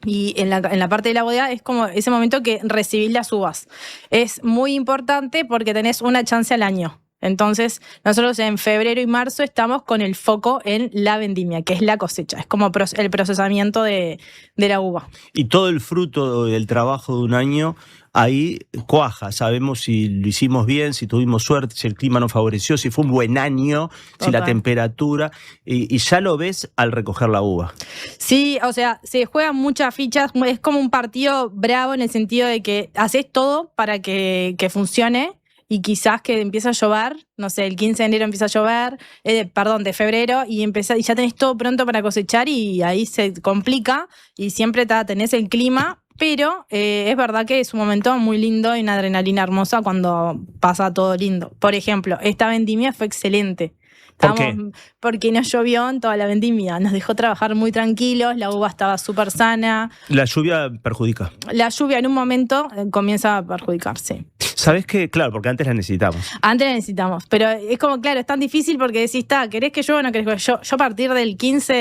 Y en la parte de la bodega es como ese momento que recibís las uvas. Es muy importante porque tenés una chance al año. Entonces, nosotros en febrero y marzo estamos con el foco en la vendimia, que es la cosecha. Es como el procesamiento de la uva. Y todo el fruto del trabajo de un año ahí cuaja. Sabemos si lo hicimos bien, si tuvimos suerte, si el clima nos favoreció, si fue un buen año, si la temperatura. Y ya lo ves al recoger la uva. Sí, o sea, se juegan muchas fichas. Es como un partido bravo en el sentido de que haces todo para que funcione. Y quizás que empieza a llover, no sé, el 15 de enero empieza a llover, de febrero, y ya tenés todo pronto para cosechar y ahí se complica y siempre tenés el clima, pero es verdad que es un momento muy lindo y una adrenalina hermosa cuando pasa todo lindo. Por ejemplo, esta vendimia fue excelente. ¿Por qué? Porque no llovió en toda la vendimia, nos dejó trabajar muy tranquilos, la uva estaba súper sana. La lluvia perjudica. La lluvia en un momento comienza a perjudicarse. ¿Sabés qué? Claro, porque antes la necesitamos. Antes la necesitamos, pero es como, claro, es tan difícil porque decís, ¿querés que llueva o no querés que llueva? Yo a partir del 15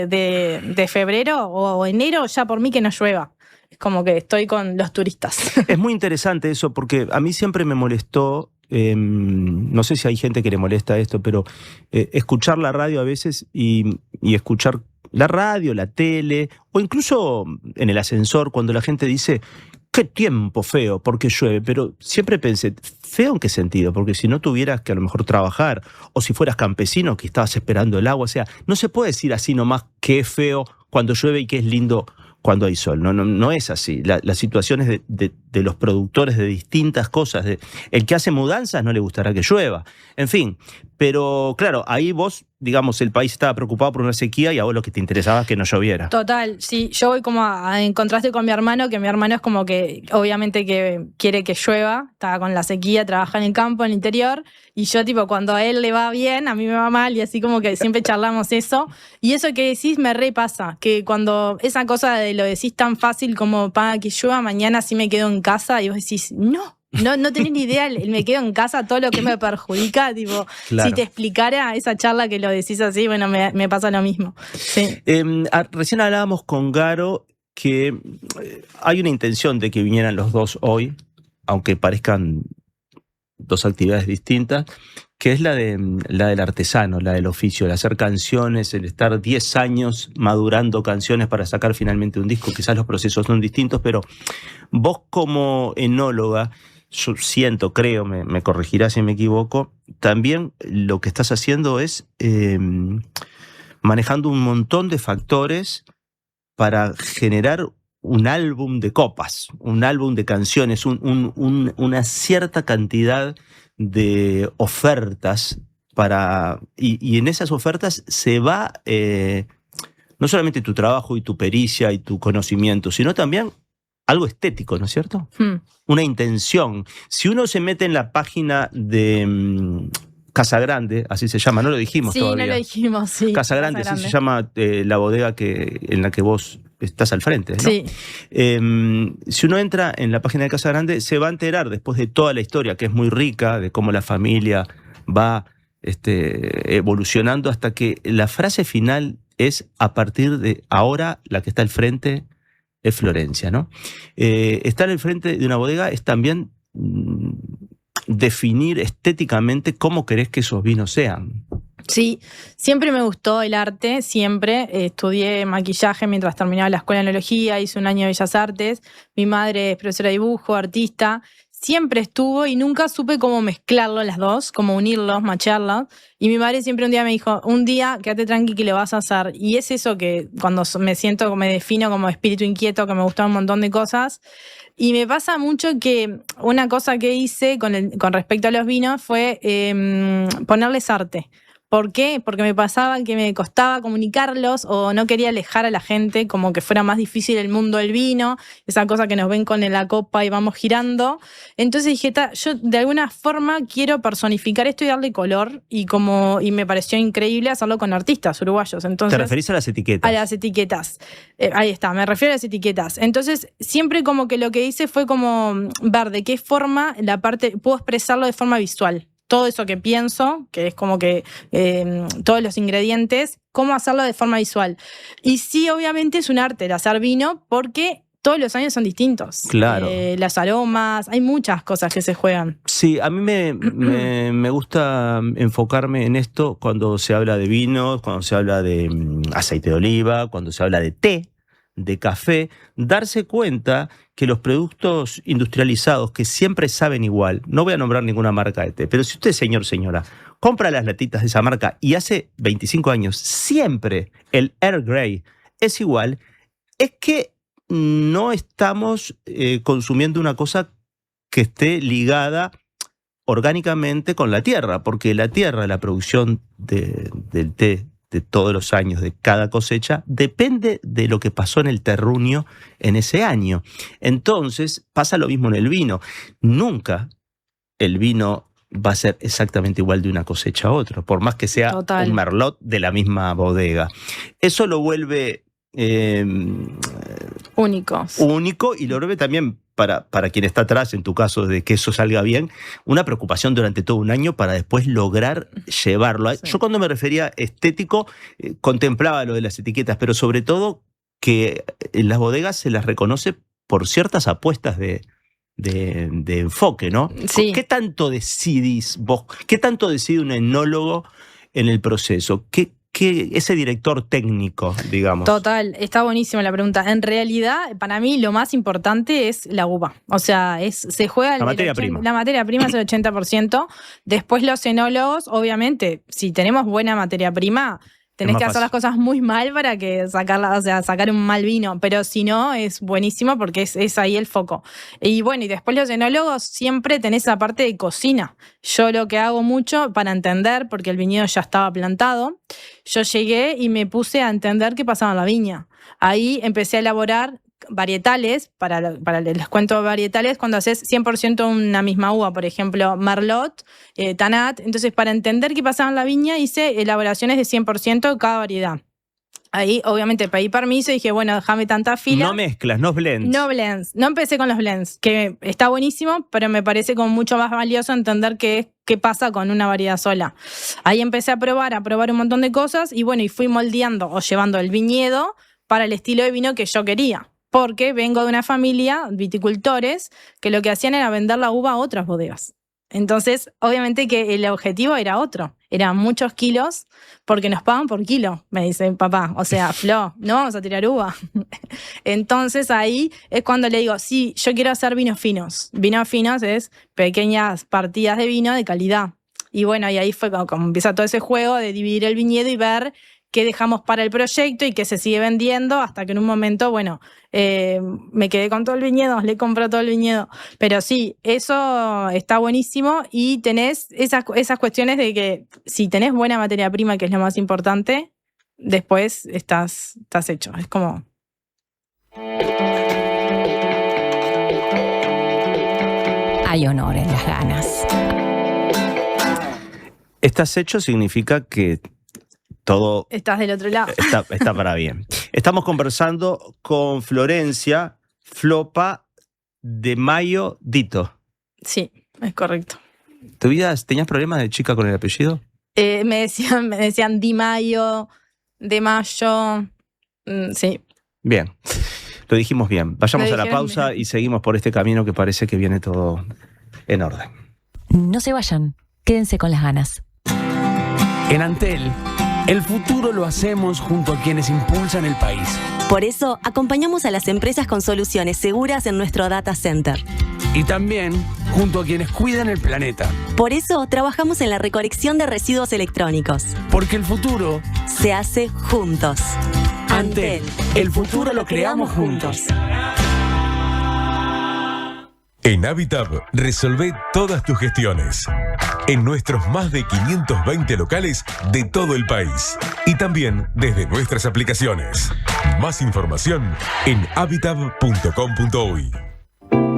de febrero o enero, ya por mí que no llueva. Es como que estoy con los turistas. Es muy interesante eso, porque a mí siempre me molestó, no sé si hay gente que le molesta esto, pero escuchar la radio a veces y escuchar la radio, la tele, o incluso en el ascensor, cuando la gente dice qué tiempo feo, porque llueve, pero siempre pensé, ¿feo en qué sentido? Porque si no tuvieras que a lo mejor trabajar, o si fueras campesino que estabas esperando el agua, o sea, no se puede decir así nomás que es feo cuando llueve y que es lindo cuando hay sol. No es así. Las situaciones de los productores de distintas cosas, el que hace mudanzas no le gustará que llueva, en fin. Pero claro, ahí vos, digamos, el país estaba preocupado por una sequía y a vos lo que te interesaba es que no lloviera. Total, sí, yo voy como en contraste con mi hermano, que mi hermano es como que obviamente que quiere que llueva, está con la sequía, trabaja en el campo, en el interior, y yo tipo cuando a él le va bien, a mí me va mal, y así como que siempre charlamos eso, y eso que decís me repasa, que cuando esa cosa de lo decís tan fácil como para que llueva mañana sí me quedo en casa, y vos decís, no tenés ni idea, me quedo en casa, todo lo que me perjudica, tipo, Claro. si te explicara esa charla que lo decís así, bueno, me pasa lo mismo. Sí. Recién hablábamos con Garo que hay una intención de que vinieran los dos hoy, aunque parezcan dos actividades distintas, que es la del artesano, la del oficio, el hacer canciones, el estar 10 años madurando canciones para sacar finalmente un disco. Quizás los procesos son distintos, pero vos como enóloga, yo siento, creo, me corregirás si me equivoco, también lo que estás haciendo es manejando un montón de factores para generar un álbum de copas, un álbum de canciones, una cierta cantidad de ofertas y en esas ofertas se va no solamente tu trabajo y tu pericia y tu conocimiento, sino también algo estético, ¿no es cierto? Una intención. Si uno se mete en la página de Casagrande, así se llama, no lo dijimos todavía. Sí, no lo dijimos, sí. Casagrande, así se llama la bodega en la que vos estás al frente, ¿no? Sí. Si uno entra en la página de Casagrande, se va a enterar después de toda la historia, que es muy rica, de cómo la familia va evolucionando hasta que la frase final es: a partir de ahora, la que está al frente es Florencia, ¿no? Estar al frente de una bodega es también definir estéticamente cómo querés que esos vinos sean. Sí, siempre me gustó el arte, siempre. Estudié maquillaje mientras terminaba la escuela de enología, hice un año de Bellas Artes. Mi madre es profesora de dibujo, artista. Siempre estuvo y nunca supe cómo mezclarlo las dos, cómo unirlos, macharlos. Y mi madre siempre un día me dijo, un día quédate tranqui que lo vas a hacer. Y es eso que cuando me defino como espíritu inquieto, que me gustan un montón de cosas. Y me pasa mucho que una cosa que hice con respecto a los vinos fue ponerles arte. ¿Por qué? Porque me pasaba que me costaba comunicarlos o no quería alejar a la gente, como que fuera más difícil el mundo del vino, esa cosa que nos ven con la copa y vamos girando. Entonces dije, yo de alguna forma quiero personificar esto y darle color y me pareció increíble hacerlo con artistas uruguayos. Entonces, ¿te referís a las etiquetas? A las etiquetas. Ahí está, me refiero a las etiquetas. Entonces, siempre como que lo que hice fue como ver de qué forma puedo expresarlo de forma visual. Todo eso que pienso, que es como que todos los ingredientes, cómo hacerlo de forma visual. Y sí, obviamente es un arte el hacer vino porque todos los años son distintos. Claro. Los aromas, hay muchas cosas que se juegan. Sí, a mí me gusta enfocarme en esto cuando se habla de vino, cuando se habla de aceite de oliva, cuando se habla de té, de café, darse cuenta que los productos industrializados que siempre saben igual, no voy a nombrar ninguna marca de té, pero si usted, señor, señora, compra las latitas de esa marca y hace 25 años siempre el Earl Grey es igual, es que no estamos consumiendo una cosa que esté ligada orgánicamente con la tierra, porque la tierra, la producción del té de todos los años, de cada cosecha, depende de lo que pasó en el terruño en ese año. Entonces, pasa lo mismo en el vino. Nunca el vino va a ser exactamente igual de una cosecha a otra, por más que sea un merlot de la misma bodega. Eso lo vuelve único y lo vuelve también para quien está atrás, en tu caso, de que eso salga bien, una preocupación durante todo un año para después lograr llevarlo. Sí. Yo cuando me refería estético, contemplaba lo de las etiquetas, pero sobre todo que en las bodegas se las reconoce por ciertas apuestas de enfoque, ¿no? Sí. ¿Qué tanto decidís vos? ¿Qué tanto decide un enólogo en el proceso? ¿Qué ese director técnico, digamos? Total, está buenísima la pregunta. En realidad, para mí lo más importante es la uva. O sea, se juega La materia prima. La materia prima es el 80%. Después los enólogos, obviamente, si tenemos buena materia prima, tenés que hacer las cosas muy mal para que sacar un mal vino, pero si no, es buenísimo porque es ahí el foco. Y bueno, y después los enólogos siempre tenés esa parte de cocina. Yo lo que hago mucho para entender, porque el viñedo ya estaba plantado, yo llegué y me puse a entender qué pasaba en la viña. Ahí empecé a elaborar varietales, les cuento varietales, cuando haces 100% una misma uva, por ejemplo, Merlot, Tanat. Entonces, para entender qué pasaba en la viña, hice elaboraciones de 100% cada variedad. Ahí, obviamente, pedí permiso y dije, bueno, déjame tanta fila. No mezclas, no blends. No blends. No empecé con los blends, que está buenísimo, pero me parece como mucho más valioso entender qué pasa con una variedad sola. Ahí empecé a probar un montón de cosas y bueno, y fui moldeando o llevando el viñedo para el estilo de vino que yo quería. Porque vengo de una familia, viticultores, que lo que hacían era vender la uva a otras bodegas. Entonces, obviamente que el objetivo era otro. Eran muchos kilos, porque nos pagan por kilo, me dice papá. O sea, Flo, no vamos a tirar uva. Entonces ahí es cuando le digo, sí, yo quiero hacer vinos finos. Vinos finos es pequeñas partidas de vino de calidad. Y bueno, y ahí fue como empieza todo ese juego de dividir el viñedo y ver qué dejamos para el proyecto y qué se sigue vendiendo, hasta que en un momento, bueno, me quedé con todo el viñedo, le compré todo el viñedo. Pero sí, eso está buenísimo y tenés esas cuestiones de que si tenés buena materia prima, que es lo más importante, después estás hecho. Es como... Hay honor en las ganas. Estás hecho significa que todo estás del otro lado. Está para bien. Estamos conversando con Florencia Flopa de Mayo Dito. Sí, es correcto. ¿Tu vida tenías problemas de chica con el apellido? Me decían Di Mayo, de Mayo. Sí. Bien, lo dijimos bien. Vayamos a la pausa bien. Y seguimos por este camino que parece que viene todo en orden. No se vayan, quédense con las ganas. En Antel, el futuro lo hacemos junto a quienes impulsan el país. Por eso, acompañamos a las empresas con soluciones seguras en nuestro data center. Y también junto a quienes cuidan el planeta. Por eso, trabajamos en la recolección de residuos electrónicos. Porque el futuro se hace juntos. Antel, el futuro lo creamos juntos. En Habitab, resolvé todas tus gestiones. En nuestros más de 520 locales de todo el país. Y también desde nuestras aplicaciones. Más información en habitab.com.uy.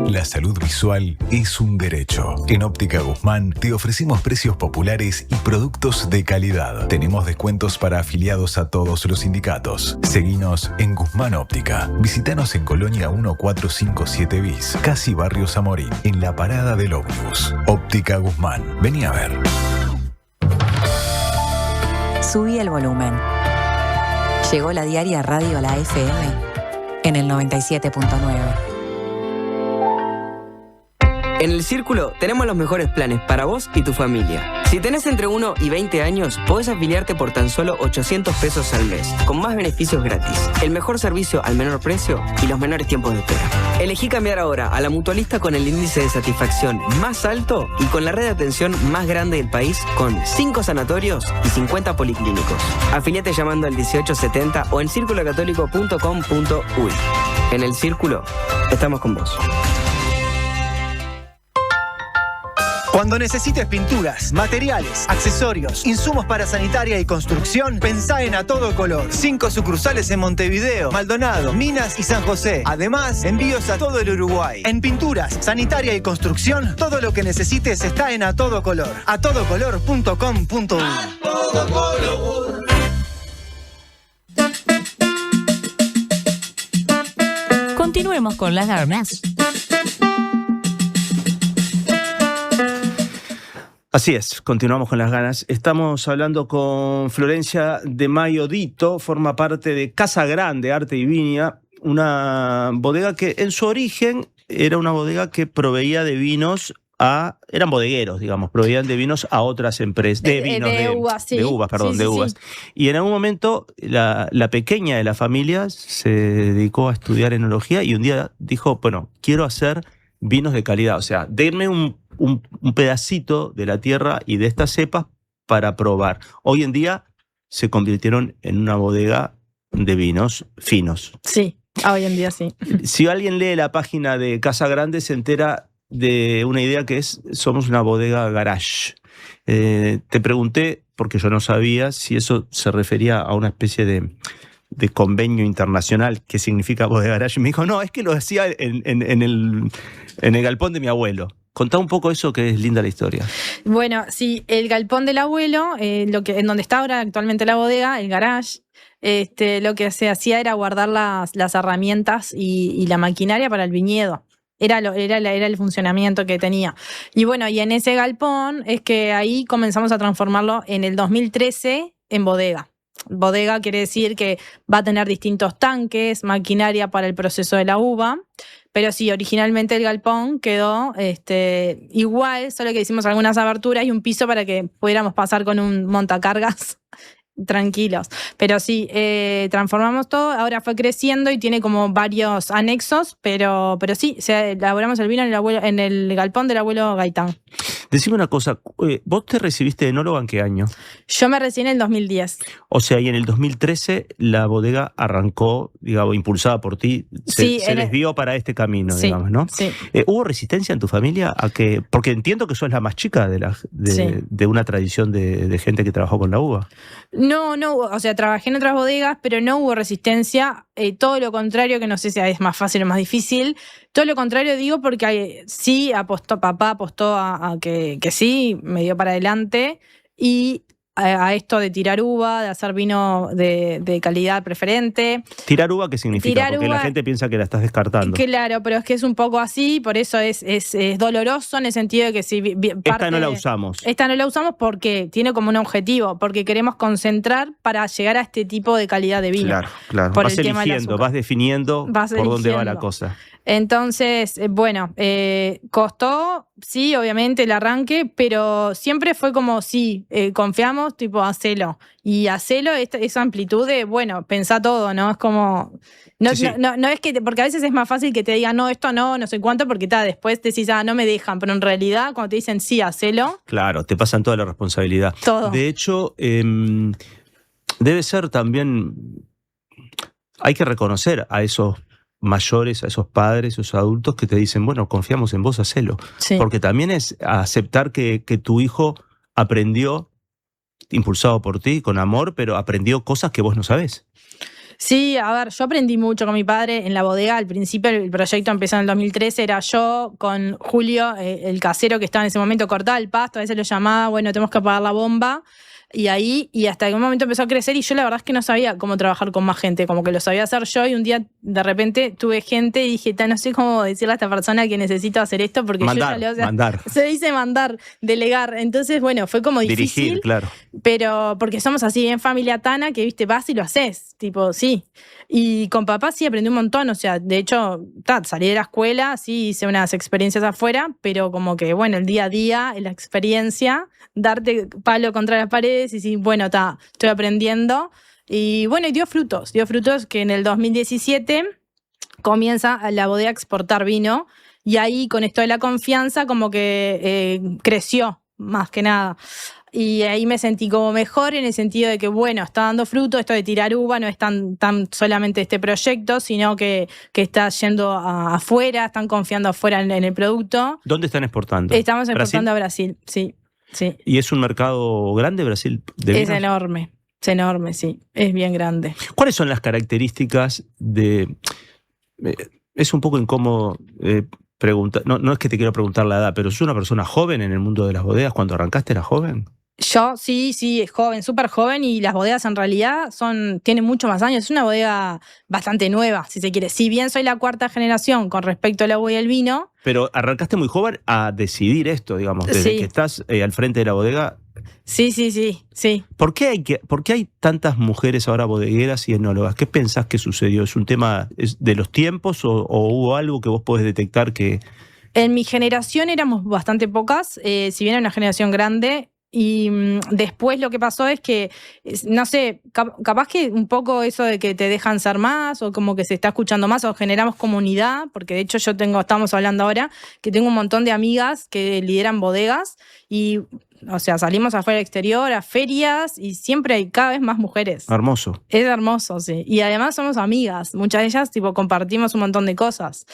La salud visual es un derecho. En Óptica Guzmán te ofrecemos precios populares y productos de calidad. Tenemos descuentos para afiliados a todos los sindicatos. Seguinos en Guzmán Óptica. Visítanos en Colonia 1457 bis, casi Barrio Zamorín, en la parada del ómnibus. Óptica Guzmán. Vení a ver. Subí el volumen. Llegó la diaria Radio La FM en el 97.9. En El Círculo tenemos los mejores planes para vos y tu familia. Si tenés entre 1 y 20 años, podés afiliarte por tan solo 800 pesos al mes, con más beneficios gratis, el mejor servicio al menor precio y los menores tiempos de espera. Elegí cambiar ahora a la mutualista con el índice de satisfacción más alto y con la red de atención más grande del país, con 5 sanatorios y 50 policlínicos. Afiliate llamando al 1870 o en circulocatólico.com.uy. En El Círculo, estamos con vos. Cuando necesites pinturas, materiales, accesorios, insumos para sanitaria y construcción, pensá en A Todo Color. 5 sucursales en Montevideo, Maldonado, Minas y San José. Además, envíos a todo el Uruguay. En pinturas, sanitaria y construcción, todo lo que necesites está en A Todo Color. atodocolor.com.uy. Continuemos con las ganas. Así es, continuamos con las ganas. Estamos hablando con Florencia de Mayo Dito, forma parte de Casa Grande, Arte y Viña, una bodega que en su origen era una bodega que proveía de vinos eran bodegueros, digamos, proveían de vinos a otras empresas, de uvas, sí. de uvas, perdón, Sí, de sí, uvas. sí. Y en algún momento la pequeña de la familia se dedicó a estudiar enología y un día dijo, bueno, quiero hacer vinos de calidad, o sea, denme un pedacito de la tierra y de estas cepas para probar. Hoy en día se convirtieron en una bodega de vinos finos. Sí, hoy en día sí. Si alguien lee la página de Casa Grande se entera de una idea que es, somos una bodega garage. Te pregunté, porque yo no sabía, si eso se refería a una especie de convenio internacional que significa bodega garage. Y me dijo, no, es que lo hacía en el galpón de mi abuelo. Contá un poco eso, que es linda la historia. Bueno, sí, el galpón del abuelo, en donde está ahora actualmente la bodega, el garage, lo que se hacía era guardar las herramientas y la maquinaria para el viñedo. Era el funcionamiento que tenía. Y bueno, y en ese galpón es que ahí comenzamos a transformarlo en el 2013 en bodega. Bodega quiere decir que va a tener distintos tanques, maquinaria para el proceso de la uva, pero sí, originalmente el galpón quedó igual, solo que hicimos algunas aberturas y un piso para que pudiéramos pasar con un montacargas tranquilos. Pero sí, transformamos todo, ahora fue creciendo y tiene como varios anexos, pero sí, elaboramos el vino en el galpón del abuelo Gaitán. Decime una cosa, ¿vos te recibiste de enóloga en qué año? Yo me recibí en el 2010. O sea, y en el 2013 la bodega arrancó, digamos, impulsada por ti, se desvió para este camino, sí, digamos, ¿no? Sí. ¿Hubo resistencia en tu familia a que, porque entiendo que sos la más chica de una tradición de gente que trabajó con la uva? No, o sea, trabajé en otras bodegas, pero no hubo resistencia, todo lo contrario, que no sé si es más fácil o más difícil, todo lo contrario digo porque sí papá apostó a que sí, me dio para adelante, y a esto de tirar uva, de hacer vino de calidad preferente. ¿Tirar uva qué significa? Tirar porque uva, la gente piensa que la estás descartando. Claro, pero es que es un poco así, por eso es doloroso en el sentido de que si esta no la usamos. Esta no la usamos porque tiene como un objetivo, porque queremos concentrar para llegar a este tipo de calidad de vino. Claro. Por Vas el tema del eligiendo, azúcar. vas definiendo por dónde va la eligiendo. cosa. Entonces, bueno, costó, sí, obviamente el arranque, pero siempre fue como, sí, confiamos, tipo, hacelo. Y hacelo, esa amplitud de, bueno, pensá todo, ¿no? Es como, no es que, porque a veces es más fácil que te digan, no, esto no sé cuánto, porque después decís, no me dejan, pero en realidad cuando te dicen, sí, hacelo. Claro, te pasan toda la responsabilidad. Todo. De hecho, debe ser también, hay que reconocer a esos mayores, a esos padres, a esos adultos que te dicen, bueno, confiamos en vos, hacelo. Sí. Porque también es aceptar que tu hijo aprendió, impulsado por ti, con amor, pero aprendió cosas que vos no sabés. Sí, a ver, yo aprendí mucho con mi padre en la bodega. Al principio el proyecto empezó en el 2013, era yo con Julio, el casero que estaba en ese momento, cortaba el pasto, a veces lo llamaba, bueno, tenemos que apagar la bomba. Y hasta que un momento empezó a crecer y yo la verdad es que no sabía cómo trabajar con más gente, como que lo sabía hacer yo, y un día de repente tuve gente y dije, no sé cómo decirle a esta persona que necesito hacer esto, porque mandar, yo ya le mandar. Se dice mandar, delegar. Entonces, bueno, fue como difícil. Dirigir, claro. Pero porque somos así en familia tana, que viste, vas y lo haces, tipo, sí. Y con papá sí aprendí un montón, o sea, de hecho, salí de la escuela, sí, hice unas experiencias afuera, pero como que, bueno, el día a día, la experiencia, darte palo contra las paredes y sí, bueno, estoy aprendiendo. Y bueno, y dio frutos que en el 2017 comienza la bodega a exportar vino, y ahí con esto de la confianza como que creció, más que nada. Y ahí me sentí como mejor en el sentido de que, bueno, está dando fruto, esto de tirar uva no es tan solamente este proyecto, sino que está yendo afuera, están confiando afuera en el producto. ¿Dónde están exportando? Estamos exportando a Brasil, sí. ¿Y es un mercado grande, Brasil? De es enorme, sí, es bien grande. ¿Cuáles son las características de...? Es un poco incómodo preguntar, no es que te quiero preguntar la edad, pero ¿sos una persona joven en el mundo de las bodegas? ¿Cuando arrancaste eras joven? Yo sí, es joven, súper joven, y las bodegas en realidad tienen mucho más años. Es una bodega bastante nueva, si se quiere. Si bien soy la cuarta generación con respecto al agua y el vino. Pero arrancaste muy joven a decidir esto, digamos, desde que estás al frente de la bodega. Sí. ¿Por qué hay tantas mujeres ahora bodegueras y enólogas? ¿Qué pensás que sucedió? ¿Es un tema de los tiempos o hubo algo que vos podés detectar que En mi generación éramos bastante pocas, si bien era una generación grande. Y después lo que pasó es que, no sé, capaz que un poco eso de que te dejan ser más o como que se está escuchando más o generamos comunidad, porque de hecho estamos hablando ahora, que tengo un montón de amigas que lideran bodegas y, o sea, salimos afuera al exterior, a ferias y siempre hay cada vez más mujeres. Hermoso. Es hermoso, sí. Y además somos amigas. Muchas de ellas, tipo, compartimos un montón de cosas.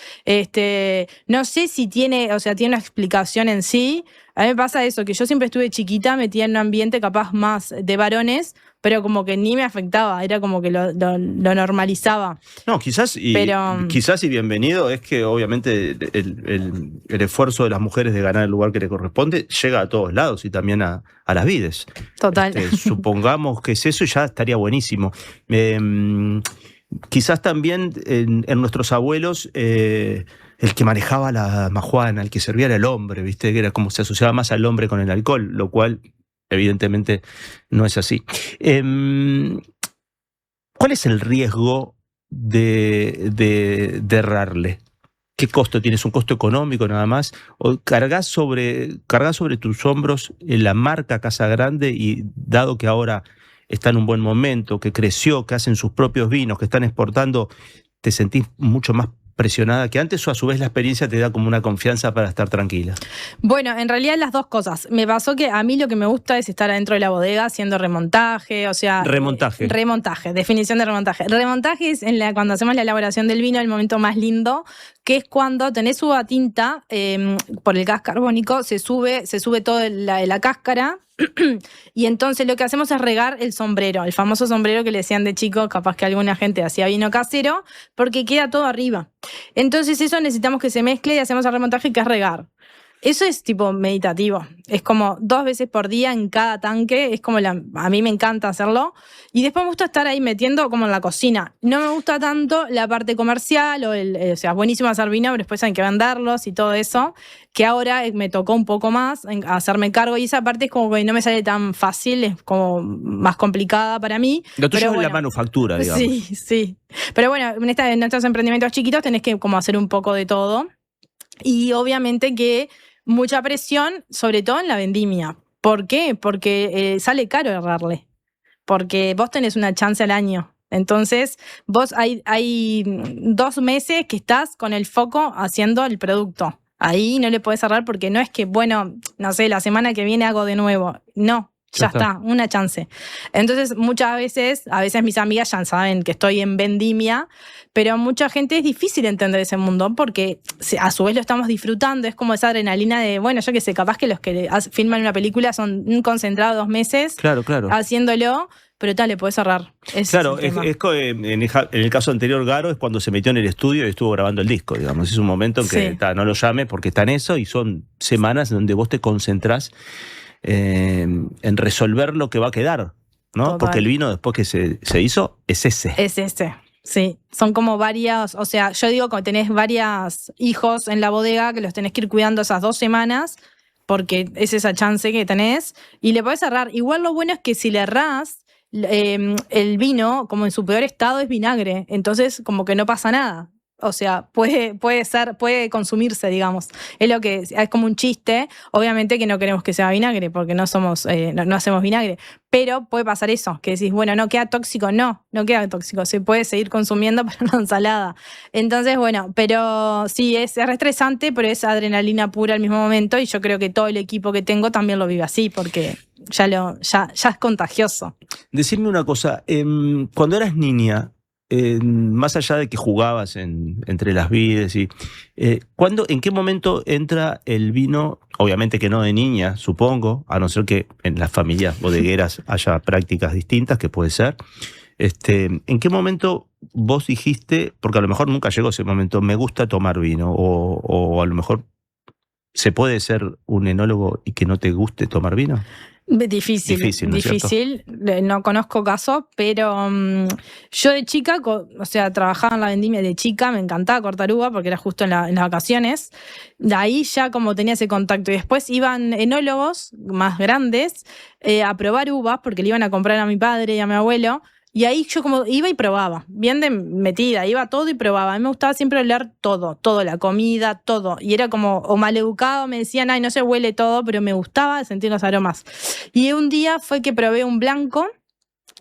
No sé si tiene una explicación en sí. A mí me pasa eso, que yo siempre estuve chiquita, metida en un ambiente capaz más de varones, pero como que ni me afectaba, era como que lo normalizaba. No, quizás y bienvenido es que obviamente el esfuerzo de las mujeres de ganar el lugar que le corresponde llega a todos lados y también a las vides. Total. Supongamos que es eso y ya estaría buenísimo. Quizás también en nuestros abuelos el que manejaba la majuana, el que servía era el hombre, ¿viste? Que era como se asociaba más al hombre con el alcohol, lo cual evidentemente no es así. ¿Cuál es el riesgo de errarle? ¿Qué costo tienes? ¿Un costo económico nada más? ¿O cargas sobre tus hombros la marca Casa Grande y dado que ahora está en un buen momento, que creció, que hacen sus propios vinos, que están exportando, te sentís mucho más presionada que antes o a su vez la experiencia te da como una confianza para estar tranquila? Bueno, en realidad las dos cosas. Me pasó que a mí lo que me gusta es estar adentro de la bodega haciendo remontaje, o sea... Remontaje. Remontaje, definición de remontaje. Remontaje es cuando hacemos la elaboración del vino el momento más lindo, que es cuando tenés uva tinta, por el gas carbónico, se sube toda la cáscara. Y entonces lo que hacemos es regar el sombrero, el famoso sombrero que le decían de chico, capaz que alguna gente hacía vino casero, porque queda todo arriba. Entonces eso necesitamos que se mezcle y hacemos el remontaje, que es regar. Eso es tipo meditativo, es como 2 veces por día en cada tanque, es como a mí me encanta hacerlo. Y después me gusta estar ahí metiendo como en la cocina. No me gusta tanto la parte comercial, o sea, es buenísimo hacer vino, pero después hay que venderlos y todo eso, que ahora me tocó un poco más hacerme cargo, y esa parte es como que no me sale tan fácil, es como más complicada para mí. Lo tuyo pero es la manufactura, digamos. Sí. Pero bueno, en estos emprendimientos chiquitos tenés que como hacer un poco de todo. Y obviamente que mucha presión, sobre todo en la vendimia. ¿Por qué? Porque sale caro errarle. Porque vos tenés una chance al año. Entonces, vos hay 2 meses que estás con el foco haciendo el producto. Ahí no le podés errar porque no es que, bueno, no sé, la semana que viene hago de nuevo. No, ya está, una chance. Entonces, muchas veces, mis amigas ya saben que estoy en vendimia, pero mucha gente es difícil entender ese mundo porque a su vez lo estamos disfrutando. Es como esa adrenalina de, bueno, yo qué sé, capaz que los que filman una película son un concentrado 2 meses claro. haciéndolo, pero tal, le podés cerrar. Claro, en el caso anterior, Garo, es cuando se metió en el estudio y estuvo grabando el disco, digamos. Es un momento en que no lo llame porque está en eso y son semanas donde vos te concentrás en resolver lo que va a quedar, ¿no? Total. Porque el vino después que se hizo es ese. Es ese. Sí, son como varias, o sea, yo digo que tenés varios hijos en la bodega que los tenés que ir cuidando esas 2 semanas porque es esa chance que tenés y le podés errar. Igual lo bueno es que si le errás, el vino, como en su peor estado, es vinagre, entonces como que no pasa nada. O sea, puede consumirse, digamos. Es como un chiste. Obviamente que no queremos que sea vinagre, porque no hacemos vinagre. Pero puede pasar eso, que decís, bueno, no queda tóxico. No queda tóxico. Se puede seguir consumiendo para una ensalada. Entonces, bueno, pero sí, es estresante, pero es adrenalina pura al mismo momento. Y yo creo que todo el equipo que tengo también lo vive así, porque ya es contagioso. Decime una cosa, cuando eras niña, más allá de que jugabas entre las vides ¿en qué momento entra el vino? Obviamente que no de niña, supongo, a no ser que en las familias bodegueras haya prácticas distintas, que puede ser. ¿En qué momento vos dijiste, porque a lo mejor nunca llegó ese momento, me gusta tomar vino, o a lo mejor se puede ser un enólogo y que no te guste tomar vino? Difícil, ¿no? No conozco casos, pero yo de chica, o sea, trabajaba en la vendimia de chica, me encantaba cortar uva porque era justo en las vacaciones. De ahí ya como tenía ese contacto. Y después iban enólogos más grandes a probar uvas porque le iban a comprar a mi padre y a mi abuelo. Y ahí yo como iba y probaba, bien de metida, iba todo y probaba. A mí me gustaba siempre oler todo, la comida, todo. Y era como, o maleducado, me decían, ay, no se huele todo, pero me gustaba sentir los aromas. Y un día fue que probé un blanco.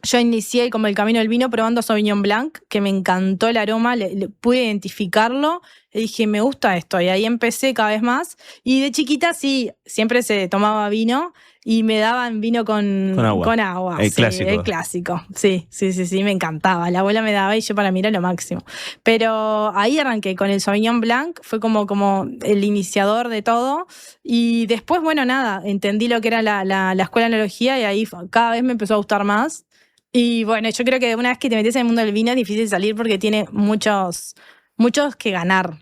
Yo inicié como el camino del vino probando Sauvignon Blanc, que me encantó el aroma, le pude identificarlo, y dije, me gusta esto, y ahí empecé cada vez más. Y de chiquita sí, siempre se tomaba vino, y me daban vino con agua. El sí, clásico. El clásico, sí, me encantaba. La abuela me daba y yo para mí era lo máximo. Pero ahí arranqué con el Sauvignon Blanc, fue como el iniciador de todo. Y después, bueno, nada, entendí lo que era la escuela de enología y ahí cada vez me empezó a gustar más. Y bueno, yo creo que una vez que te metes en el mundo del vino es difícil salir porque tiene muchos que ganar.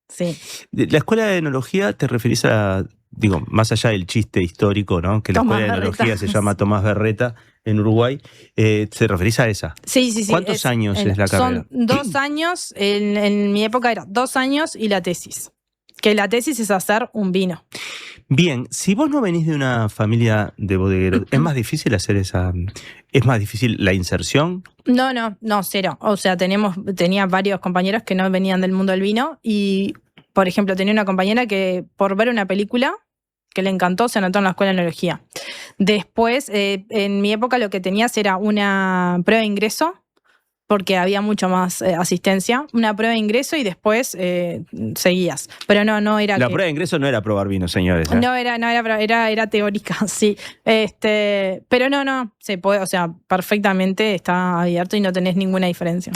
Sí. La escuela de enología te referís a, digo, más allá del chiste histórico, ¿no? Que la Tomás escuela de enología Berreta. se llama Tomás Berreta en Uruguay. ¿Te referís a esa? Sí. ¿Cuántos años es la carrera? Son 2 años, en mi época era 2 años y la tesis. Que la tesis es hacer un vino. Bien, si vos no venís de una familia de bodegueros, ¿es más difícil hacer esa... ¿Es más difícil la inserción? No, cero. O sea, tenía varios compañeros que no venían del mundo del vino y, por ejemplo, tenía una compañera que por ver una película que le encantó se anotó en la escuela de enología. Después, en mi época lo que tenías era una prueba de ingreso porque había mucho más asistencia, una prueba de ingreso y después seguías. Pero no era La prueba de ingreso no era probar vino, señores. ¿eh? No era teórica, sí. Pero no, se puede, o sea, perfectamente está abierto y no tenés ninguna diferencia.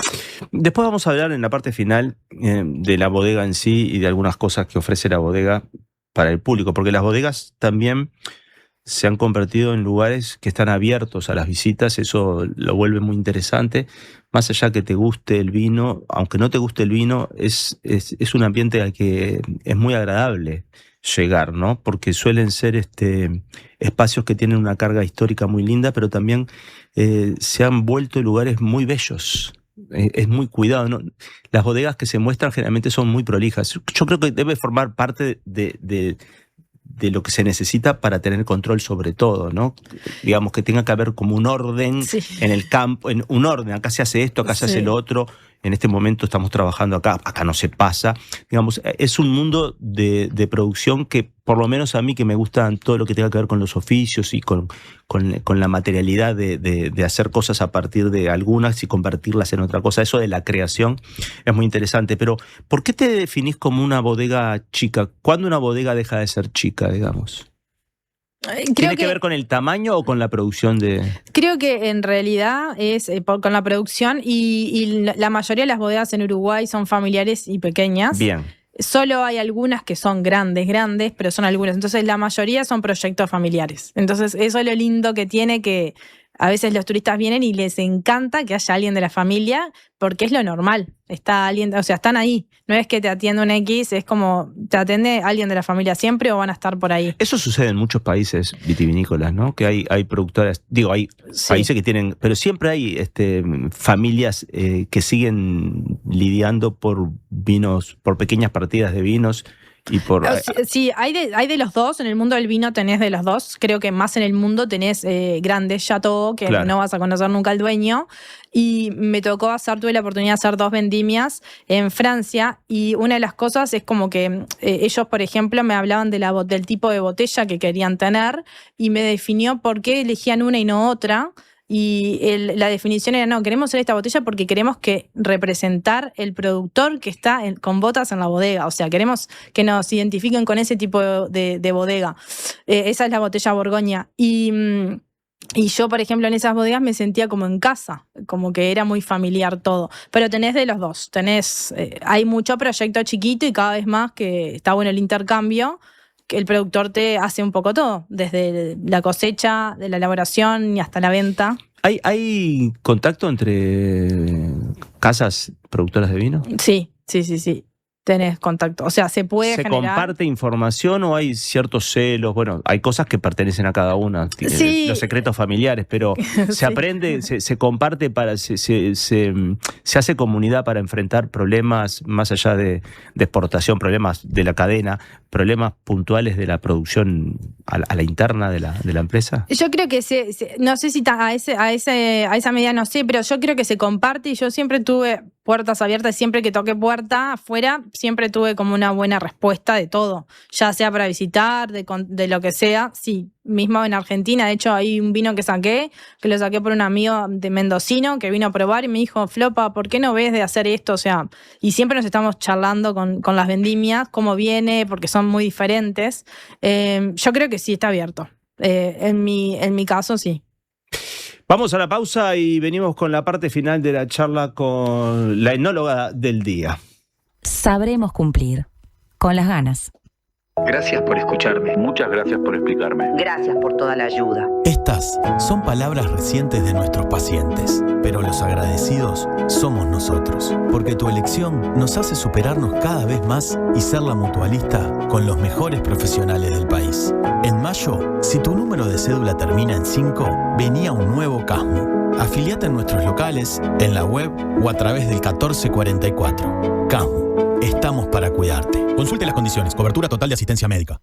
Después vamos a hablar en la parte final de la bodega en sí y de algunas cosas que ofrece la bodega para el público, porque las bodegas también se han convertido en lugares que están abiertos a las visitas, eso lo vuelve muy interesante. Más allá que te guste el vino, aunque no te guste el vino, es un ambiente al que es muy agradable llegar, ¿no? Porque suelen ser espacios que tienen una carga histórica muy linda, pero también se han vuelto lugares muy bellos. Es muy cuidado, ¿no? Las bodegas que se muestran generalmente son muy prolijas. Yo creo que debe formar parte de lo que se necesita para tener control sobre todo, ¿no? Digamos que tenga que haber como un orden en el campo, un orden, acá se hace esto, acá se hace lo otro, en este momento estamos trabajando acá no se pasa. Digamos, es un mundo de producción que, por lo menos a mí, que me gusta todo lo que tenga que ver con los oficios y con la materialidad de hacer cosas a partir de algunas y convertirlas en otra cosa. Eso de la creación es muy interesante. Pero, ¿por qué te definís como una bodega chica? ¿Cuándo una bodega deja de ser chica, digamos? ¿Tiene que ver con el tamaño o con la producción de...? Creo que en realidad es con la producción y la mayoría de las bodegas en Uruguay son familiares y pequeñas. Bien. Solo hay algunas que son grandes, pero son algunas. Entonces la mayoría son proyectos familiares. Entonces eso es lo lindo que tiene, que a veces los turistas vienen y les encanta que haya alguien de la familia porque es lo normal. Está alguien, o sea, están ahí. No es que te atiende un X, es como te atiende alguien de la familia siempre o van a estar por ahí. Eso sucede en muchos países vitivinícolas, ¿no? Que hay productoras, hay países que tienen, pero siempre hay familias que siguen lidiando por vinos, por pequeñas partidas de vinos. Y por... Sí, hay de los dos. En el mundo del vino tenés de los dos. Creo que más en el mundo tenés grandes chateaux que no vas a conocer nunca al dueño. Y tuve la oportunidad de hacer 2 vendimias en Francia. Y una de las cosas es como que ellos, por ejemplo, me hablaban del tipo de botella que querían tener y me definió por qué elegían una y no otra. Y la definición era, no, queremos hacer esta botella porque queremos que representar el productor que está con botas en la bodega. O sea, queremos que nos identifiquen con ese tipo de bodega. Esa es la botella Borgoña. Y yo, por ejemplo, en esas bodegas me sentía como en casa, como que era muy familiar todo. Pero tenés de los dos. Hay mucho proyecto chiquito y cada vez más que está bueno el intercambio, que el productor te hace un poco todo, desde la cosecha, de la elaboración y hasta la venta. ¿Hay contacto entre casas productoras de vino? Sí. tenés contacto. O sea, se puede ¿Se generar. comparte información o hay ciertos celos? Bueno, hay cosas que pertenecen a cada una, Sí. los secretos familiares, pero se Sí. aprende, se comparte, se hace comunidad para enfrentar problemas más allá de exportación, problemas de la cadena, problemas puntuales de la producción a la interna de la empresa. Yo creo que no sé si a esa medida no sé, pero yo creo que se comparte y yo siempre tuve puertas abiertas, siempre que toqué puerta afuera, siempre tuve como una buena respuesta de todo, ya sea para visitar, de lo que sea. Sí, mismo en Argentina, de hecho hay un vino que lo saqué por un amigo de mendocino que vino a probar y me dijo, Flopa, ¿por qué no ves de hacer esto? O sea, y siempre nos estamos charlando con las vendimias, cómo viene, porque son muy diferentes. Yo creo que sí está abierto. En mi caso, sí. Vamos a la pausa y venimos con la parte final de la charla con la enóloga del día. Sabremos cumplir. Con las ganas. Gracias por escucharme. Muchas gracias por explicarme. Gracias por toda la ayuda. Estas son palabras recientes de nuestros pacientes, pero los agradecidos somos nosotros, porque tu elección nos hace superarnos cada vez más y ser la mutualista con los mejores profesionales del país. En mayo, si tu número de cédula termina en 5, venía un nuevo CASMU. Afiliate en nuestros locales, en la web o a través del 1444. CASMU. Estamos para cuidarte. Consulte las condiciones. Cobertura total de asistencia médica.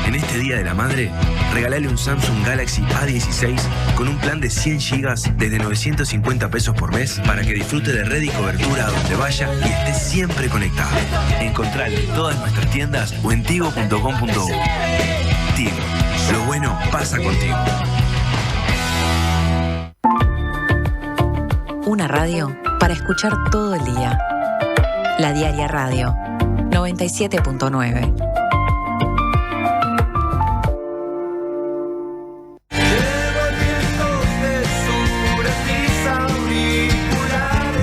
En este Día de la Madre, regalale un Samsung Galaxy A16 con un plan de 100 GB desde 950 pesos por mes para que disfrute de red y cobertura a donde vaya y esté siempre conectado. Encontralo en todas nuestras tiendas o en tigo.com.uy. Tigo, lo bueno pasa contigo. Una radio para escuchar todo el día. La Diaria Radio 97.9.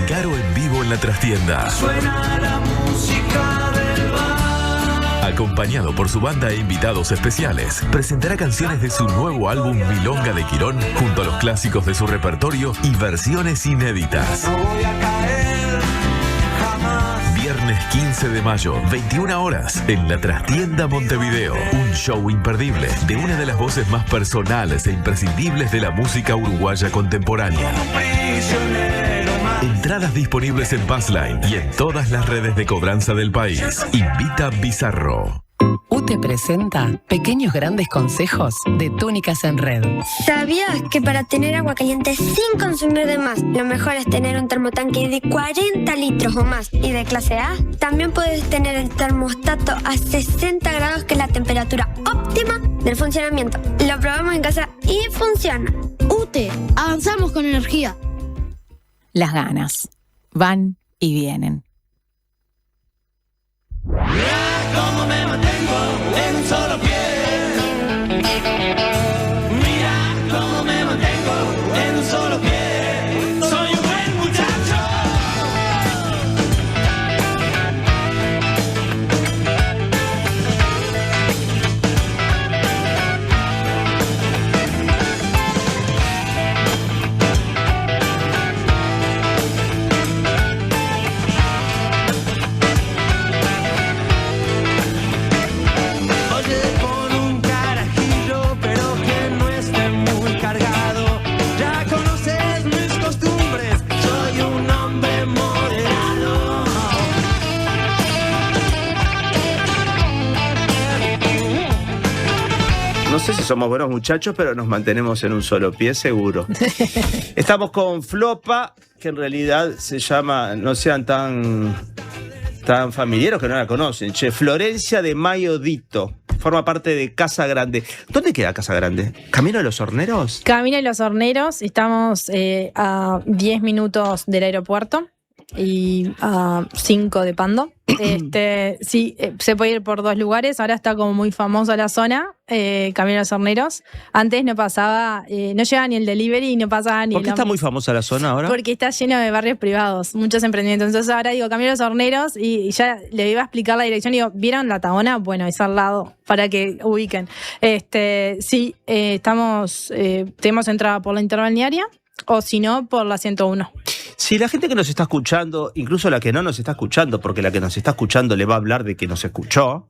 Caro en vivo en la trastienda. Suena la música del bar. Acompañado por su banda e invitados especiales, presentará canciones de su nuevo álbum Milonga de Quirón junto a los clásicos de su repertorio y versiones inéditas. No voy a caer jamás. Viernes 15 de mayo, 21 horas, en la Trastienda Montevideo. Un show imperdible de una de las voces más personales e imprescindibles de la música uruguaya contemporánea. Entradas disponibles en Passline y en todas las redes de cobranza del país. Invita Bizarro. UTE presenta Pequeños Grandes Consejos de Túnicas en Red. ¿Sabías que para tener agua caliente sin consumir de más, lo mejor es tener un termotanque de 40 litros o más y de clase A? También puedes tener el termostato a 60 grados, que es la temperatura óptima del funcionamiento. Lo probamos en casa y funciona. UTE, avanzamos con energía. Las ganas van y vienen. Cómo me mantengo en un solo pie. Mira cómo me mantengo en un solo pie. Soy un buen muchacho. No sé si somos buenos muchachos, pero nos mantenemos en un solo pie, seguro. Estamos con Flopa, que en realidad se llama, no sean tan familiares que no la conocen, Florencia de Mayo Dito. Forma parte de Casa Grande. ¿Dónde queda Casa Grande? ¿Camino de los Horneros? Camino de los Horneros, estamos a 10 minutos del aeropuerto y a 5 de Pando. Sí, se puede ir por 2 lugares. Ahora está como muy famosa la zona, Camino de los Horneros. Antes no pasaba, no llegaba ni el delivery y no pasaba ni ¿Por qué está muy famosa la zona ahora? Porque está lleno de barrios privados, muchos emprendimientos. Entonces ahora digo Camino de los Horneros y ya le iba a explicar la dirección. Digo, ¿vieron la Tabona? Bueno, es al lado, para que ubiquen. Sí, tenemos entrada por la interbalnearia o si no, por la 101. Si la gente que nos está escuchando, incluso la que no nos está escuchando, porque la que nos está escuchando le va a hablar de que nos escuchó,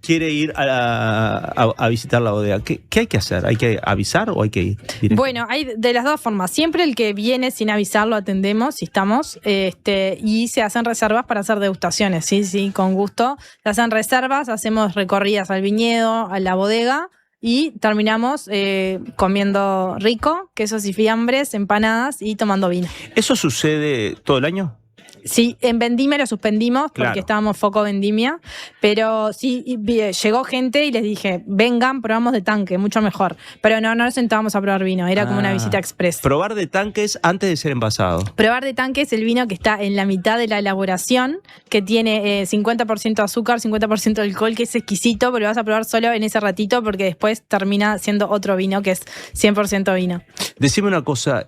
quiere ir a visitar la bodega, ¿qué hay que hacer? ¿Hay que avisar o hay que ir directo? Bueno, hay de las dos formas. Siempre el que viene sin avisar lo atendemos, si estamos, y se hacen reservas para hacer degustaciones, sí, con gusto. Se hacen reservas, hacemos recorridas al viñedo, a la bodega, y terminamos comiendo rico, quesos y fiambres, empanadas y tomando vino. ¿Eso sucede todo el año? Sí, en vendimia lo suspendimos porque Claro. estábamos foco vendimia, pero sí, llegó gente y les dije, vengan, probamos de tanque, mucho mejor. Pero no nos sentábamos a probar vino, era como una visita express. Probar de tanques antes de ser envasado. Probar de tanque es el vino que está en la mitad de la elaboración, que tiene 50% azúcar, 50% alcohol, que es exquisito, pero lo vas a probar solo en ese ratito porque después termina siendo otro vino que es 100% vino. Decime una cosa,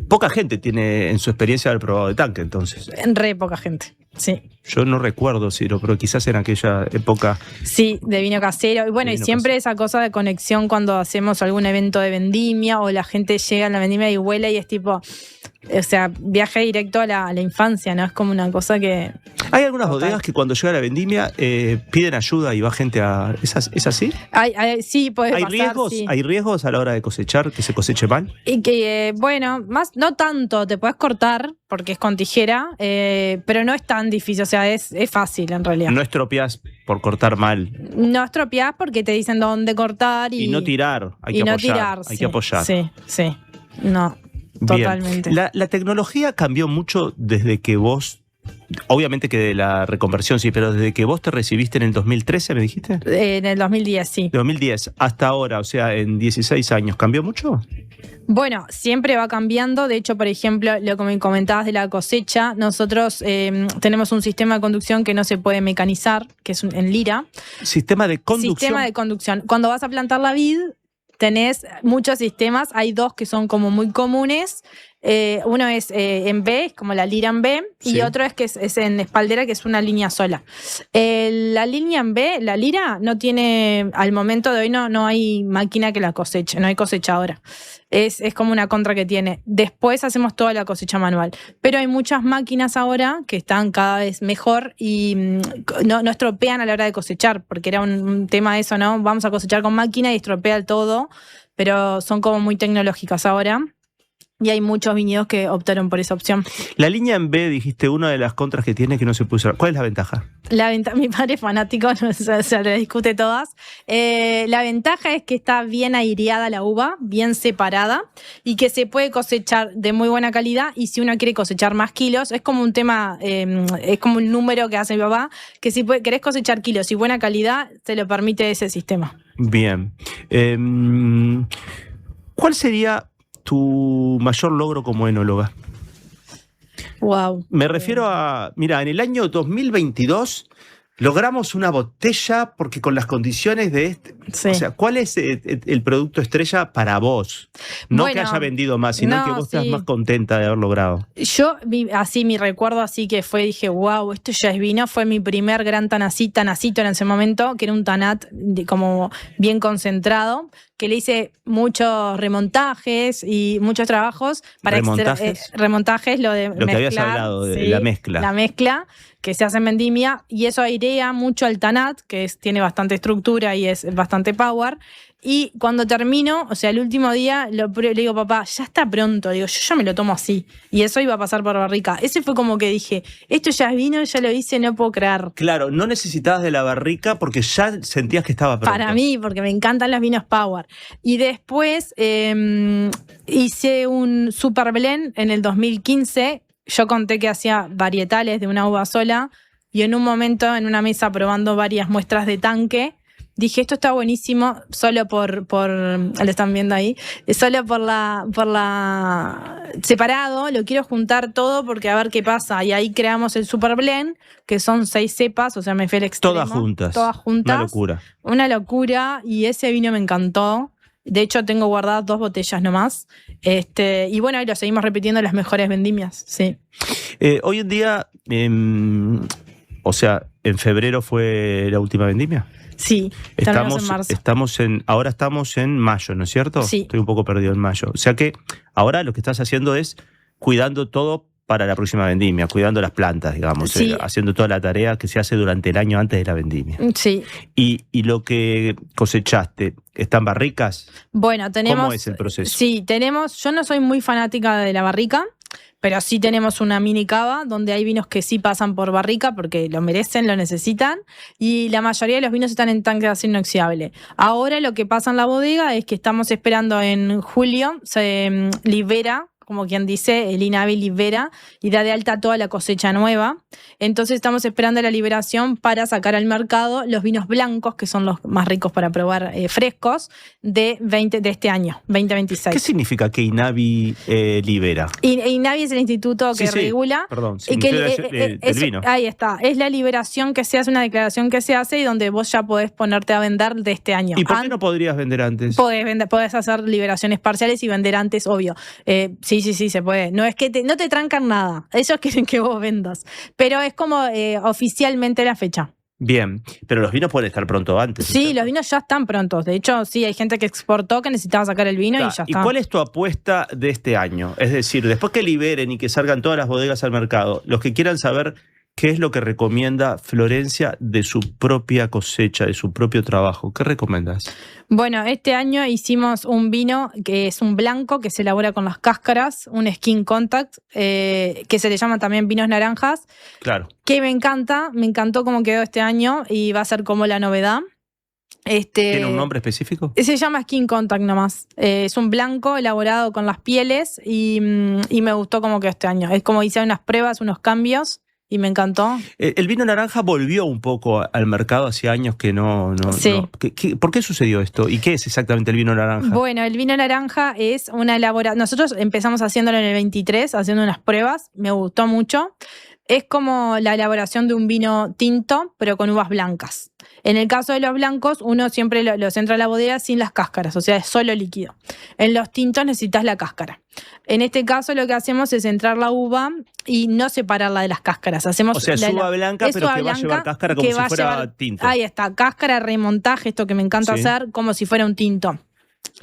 poca gente tiene en su experiencia haber probado de tanque, entonces. Re poca gente, sí. Yo no recuerdo, Ciro, pero quizás en aquella época. Sí, de vino casero. Y bueno, De y vino siempre esa cosa de conexión cuando hacemos algún evento de vendimia o la gente llega a la vendimia y huele y es tipo, o sea, viaje directo a la infancia, ¿no? Es como una cosa que... Hay algunas bodegas que cuando llega la vendimia piden ayuda y va gente a... ¿Es así? Sí, puede ¿Hay pasar, riesgos? sí. ¿Hay riesgos a la hora de cosechar, que se coseche mal? Y que, bueno, más no tanto, te puedes cortar porque es con tijera, pero no es tan difícil, o sea, es fácil en realidad. No estropeás por cortar mal. No estropeás porque te dicen dónde cortar y no tirar, hay y que no apoyar. tirar, Hay sí, que apoyar. Sí. No, Bien. totalmente. La tecnología cambió mucho desde que vos, obviamente que de la reconversión sí, pero desde que vos te recibiste en el 2013, ¿me dijiste? En el 2010, sí. 2010 hasta ahora, o sea, en 16 años, ¿cambió mucho? Bueno, siempre va cambiando. De hecho, por ejemplo, lo que me comentabas de la cosecha, nosotros tenemos un sistema de conducción que no se puede mecanizar, que es en lira. Sistema de conducción. Sistema de conducción. Cuando vas a plantar la vid, tenés muchos sistemas. Hay dos que son como muy comunes. Uno es en B, es como la lira en B, Sí. y otro es que es en espaldera, que es una línea sola. La línea en B, la lira, no tiene, al momento de hoy no hay máquina que la coseche, no hay cosechadora. Es como una contra que tiene. Después hacemos toda la cosecha manual. Pero hay muchas máquinas ahora que están cada vez mejor y no estropean a la hora de cosechar, porque era un tema de eso, ¿no? Vamos a cosechar con máquina y estropea el todo, pero son como muy tecnológicas ahora. Y hay muchos viñedos que optaron por esa opción. La línea en B, dijiste, una de las contras que tiene es que no se puede usar. ¿Cuál es la ventaja? Mi padre es fanático, se le discute todas. La ventaja es que está bien aireada la uva, bien separada, y que se puede cosechar de muy buena calidad. Y si uno quiere cosechar más kilos, es como un tema, es como un número que hace mi papá, que si querés cosechar kilos y buena calidad, te lo permite ese sistema. Bien. ¿Cuál sería tu mayor logro como enóloga? Wow. Me refiero a, mira, en el año 2022 logramos una botella porque con las condiciones de este... Sí. O sea, ¿cuál es el producto estrella para vos? No Bueno, que haya vendido más, sino no, que vos estás sí. más contenta de haber logrado. Yo, mi recuerdo así que fue, dije, wow, esto ya es vino. Fue mi primer gran tanacito en ese momento, que era un tanat como bien concentrado, que le hice muchos remontajes y muchos trabajos para ¿Remontajes? remontajes, lo de Lo que habías mezclar, hablado de sí, la mezcla. La mezcla que se hace en vendimia, y eso airea mucho al tanat, que tiene bastante estructura y es bastante power. Y cuando termino, o sea, el último día, le digo, papá, ya está pronto. Digo, yo ya me lo tomo así. Y eso iba a pasar por barrica. Ese fue como que dije, esto ya es vino, ya lo hice, no puedo creer. Claro, no necesitabas de la barrica porque ya sentías que estaba pronto. Para mí, porque me encantan los vinos power. Y después hice un super blend en el 2015. Yo conté que hacía varietales de una uva sola. Y en un momento, en una mesa, probando varias muestras de tanque, dije, esto está buenísimo, solo por lo están viendo ahí, solo por la separado, lo quiero juntar todo porque a ver qué pasa. Y ahí creamos el Super Blend, que son 6 cepas, o sea, me fui al extremo. Todas juntas. Todas juntas. Una locura. Una locura, y ese vino me encantó. De hecho, tengo guardadas 2 botellas nomás. Y bueno, ahí lo seguimos repitiendo en las mejores vendimias, sí. Hoy en día, o sea, en febrero fue la última vendimia. Sí, terminamos en marzo. Ahora estamos en mayo, ¿no es cierto? Sí. Estoy un poco perdido en mayo. O sea que ahora lo que estás haciendo es cuidando todo para la próxima vendimia, cuidando las plantas, digamos, Sí. haciendo toda la tarea que se hace durante el año antes de la vendimia. Sí. Y lo que cosechaste, ¿están barricas? Bueno, tenemos... ¿Cómo es el proceso? Sí, tenemos... Yo no soy muy fanática de la barrica, pero sí tenemos una mini cava donde hay vinos que sí pasan por barrica porque lo merecen, lo necesitan, y la mayoría de los vinos están en tanque de acero inoxidable. Ahora lo que pasa en la bodega es que estamos esperando en julio, se libera, como quien dice, el INAVI libera y da de alta toda la cosecha nueva. Entonces estamos esperando la liberación para sacar al mercado los vinos blancos, que son los más ricos para probar frescos, de este año, 2026. ¿Qué significa que INAVI libera? INAVI es el instituto que regula. Perdón, y que el vino. Ahí está, es la liberación que se hace, una declaración que se hace y donde vos ya podés ponerte a vender de este año. ¿Y por qué no podrías vender antes? Podés hacer liberaciones parciales y vender antes, obvio. Sí, se puede. No es que no te trancan nada. Ellos quieren que vos vendas. Pero es como oficialmente la fecha. Bien, pero los vinos pueden estar pronto antes. Sí, los vinos ya están prontos. De hecho, sí, hay gente que exportó que necesitaba sacar el vino y ya ¿Y está. cuál es tu apuesta de este año? Es decir, después que liberen y que salgan todas las bodegas al mercado, los que quieran saber qué es lo que recomienda Florencia de su propia cosecha, de su propio trabajo, ¿qué recomiendas? Bueno, este año hicimos un vino que es un blanco que se elabora con las cáscaras, un skin contact, que se le llaman también vinos naranjas, Claro. que me encantó cómo quedó este año y va a ser como la novedad. ¿Tiene un nombre específico? Se llama Skin Contact nomás. Es un blanco elaborado con las pieles y me gustó cómo quedó este año. Es como hice unas pruebas, unos cambios y me encantó. El vino naranja volvió un poco al mercado hace años que no. Sí. ¿Por qué sucedió esto? ¿Y qué es exactamente el vino naranja? Bueno, el vino naranja es una elaboración. Nosotros empezamos haciéndolo en el 23, haciendo unas pruebas. Me gustó mucho. Es como la elaboración de un vino tinto, pero con uvas blancas. En el caso de los blancos, uno siempre los entra a la bodega sin las cáscaras, o sea, es solo líquido. En los tintos necesitas la cáscara. En este caso lo que hacemos es entrar la uva y no separarla de las cáscaras. Hacemos O sea, es uva blanca, pero que va a llevar cáscara como si fuera tinto. Ahí está, cáscara, remontaje, esto que me encanta Sí. hacer, como si fuera un tinto.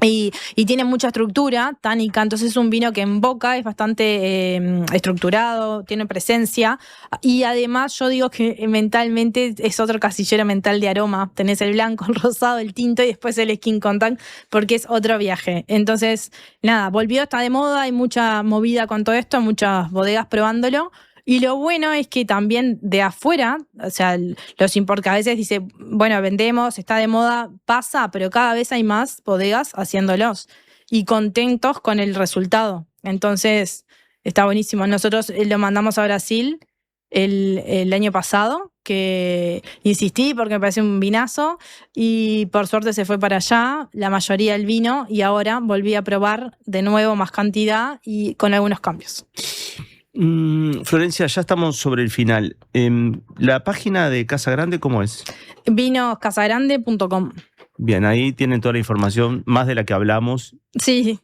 Y tiene mucha estructura tánica, entonces es un vino que en boca es bastante estructurado, tiene presencia, y además yo digo que mentalmente es otro casillero mental de aroma. Tenés el blanco, el rosado, el tinto y después el skin contact, porque es otro viaje. Entonces, nada, volvió, está de moda, hay mucha movida con todo esto, muchas bodegas probándolo. Y lo bueno es que también de afuera, o sea, porque a veces dice, bueno, vendemos, está de moda, pasa, pero cada vez hay más bodegas haciéndolos y contentos con el resultado. Entonces, está buenísimo. Nosotros lo mandamos a Brasil el año pasado, que insistí porque me parece un vinazo y por suerte se fue para allá, la mayoría del vino, y ahora volví a probar de nuevo más cantidad y con algunos cambios. Florencia, ya estamos sobre el final. ¿La página de Casa Grande cómo es? Vinoscasagrande.com. Bien, ahí tienen toda la información, más de la que hablamos. Sí.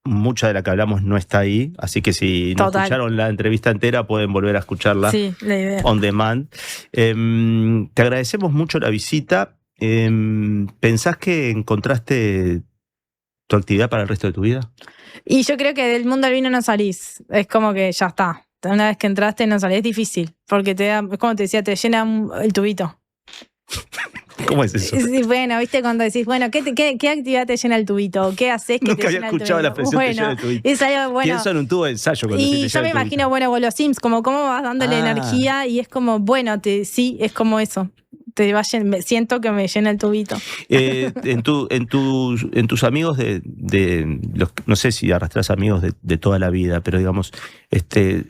Mucha de la que hablamos no está ahí, así que si no Total. escucharon la entrevista entera pueden volver a escucharla Sí, la idea. on demand. Te agradecemos mucho la visita. ¿Pensás que encontraste tu actividad para el resto de tu vida? Y yo creo que del mundo del vino no salís. Es como que ya está. Una vez que entraste no salís. Es difícil. Porque es como te decía, te llena el tubito. ¿Cómo es eso? Sí, bueno, viste cuando decís, bueno, ¿qué actividad te llena el tubito? ¿Qué haces que Nunca te había llena el escuchado tubito? la expresión te llena el tubito. Es algo bueno. Pienso en un tubo de ensayo cuando Y te yo llena me el tubito. imagino, bueno, vos los Sims, como cómo vas dándole Ah. energía y es como, bueno, sí, es como eso. Siento que me llena el tubito. En tus amigos no sé si arrastras amigos de toda la vida, pero digamos,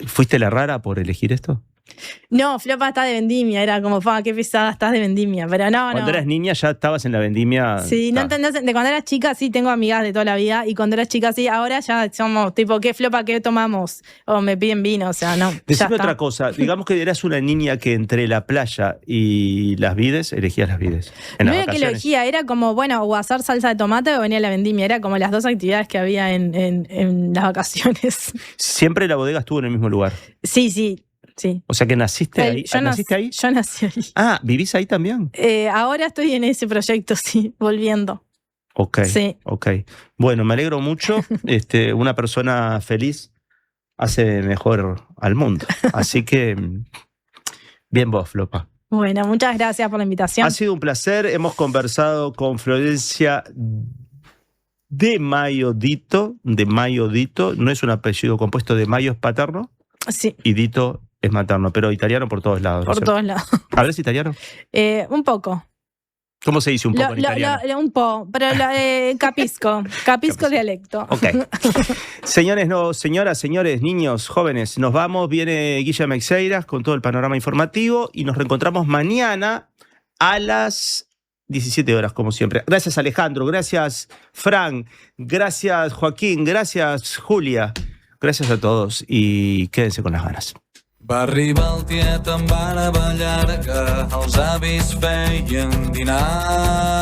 ¿fuiste la rara por elegir esto? No, Flopa está de vendimia, era como, qué pesada estás de vendimia, pero no. Cuando eras niña ya estabas en la vendimia. Sí, no entendés, de cuando eras chica sí tengo amigas de toda la vida y cuando eras chica sí, ahora ya somos tipo, ¿qué Flopa, qué tomamos? O me piden vino, o sea, no. Decime otra cosa, digamos que eras una niña que entre la playa y las vides, elegías las vides. En No las era que lo vacaciones. elegía, era como, bueno, o hacer salsa de tomate o venía a la vendimia, era como las dos actividades que había en las vacaciones. Siempre la bodega estuvo en el mismo lugar. Sí, sí. O sea que naciste ahí. ¿Naciste ahí? Yo nací ahí. Ah, ¿vivís ahí también? Ahora estoy en ese proyecto, sí, volviendo. Ok, Sí. ok. Bueno, me alegro mucho. Una persona feliz hace mejor al mundo. Así que, bien vos, Flopa. Bueno, muchas gracias por la invitación. Ha sido un placer. Hemos conversado con Florencia de Mayo Dito. No es un apellido compuesto, de Mayo es paterno. Sí. Y Dito es materno, pero italiano por todos lados. Por todos lados. ¿Hablas italiano? Un poco. ¿Cómo se dice un poco en italiano? Un po', pero capisco dialecto. Ok. Señores, señoras, señores, niños, jóvenes, nos vamos. Viene Guilla Meixeiras con todo el panorama informativo y nos reencontramos mañana a las 17 horas, como siempre. Gracias, Alejandro. Gracias, Fran. Gracias, Joaquín. Gracias, Julia. Gracias a todos y quédense con las ganas. Va arribar el tiet amb barba llarga, els avis feien dinar.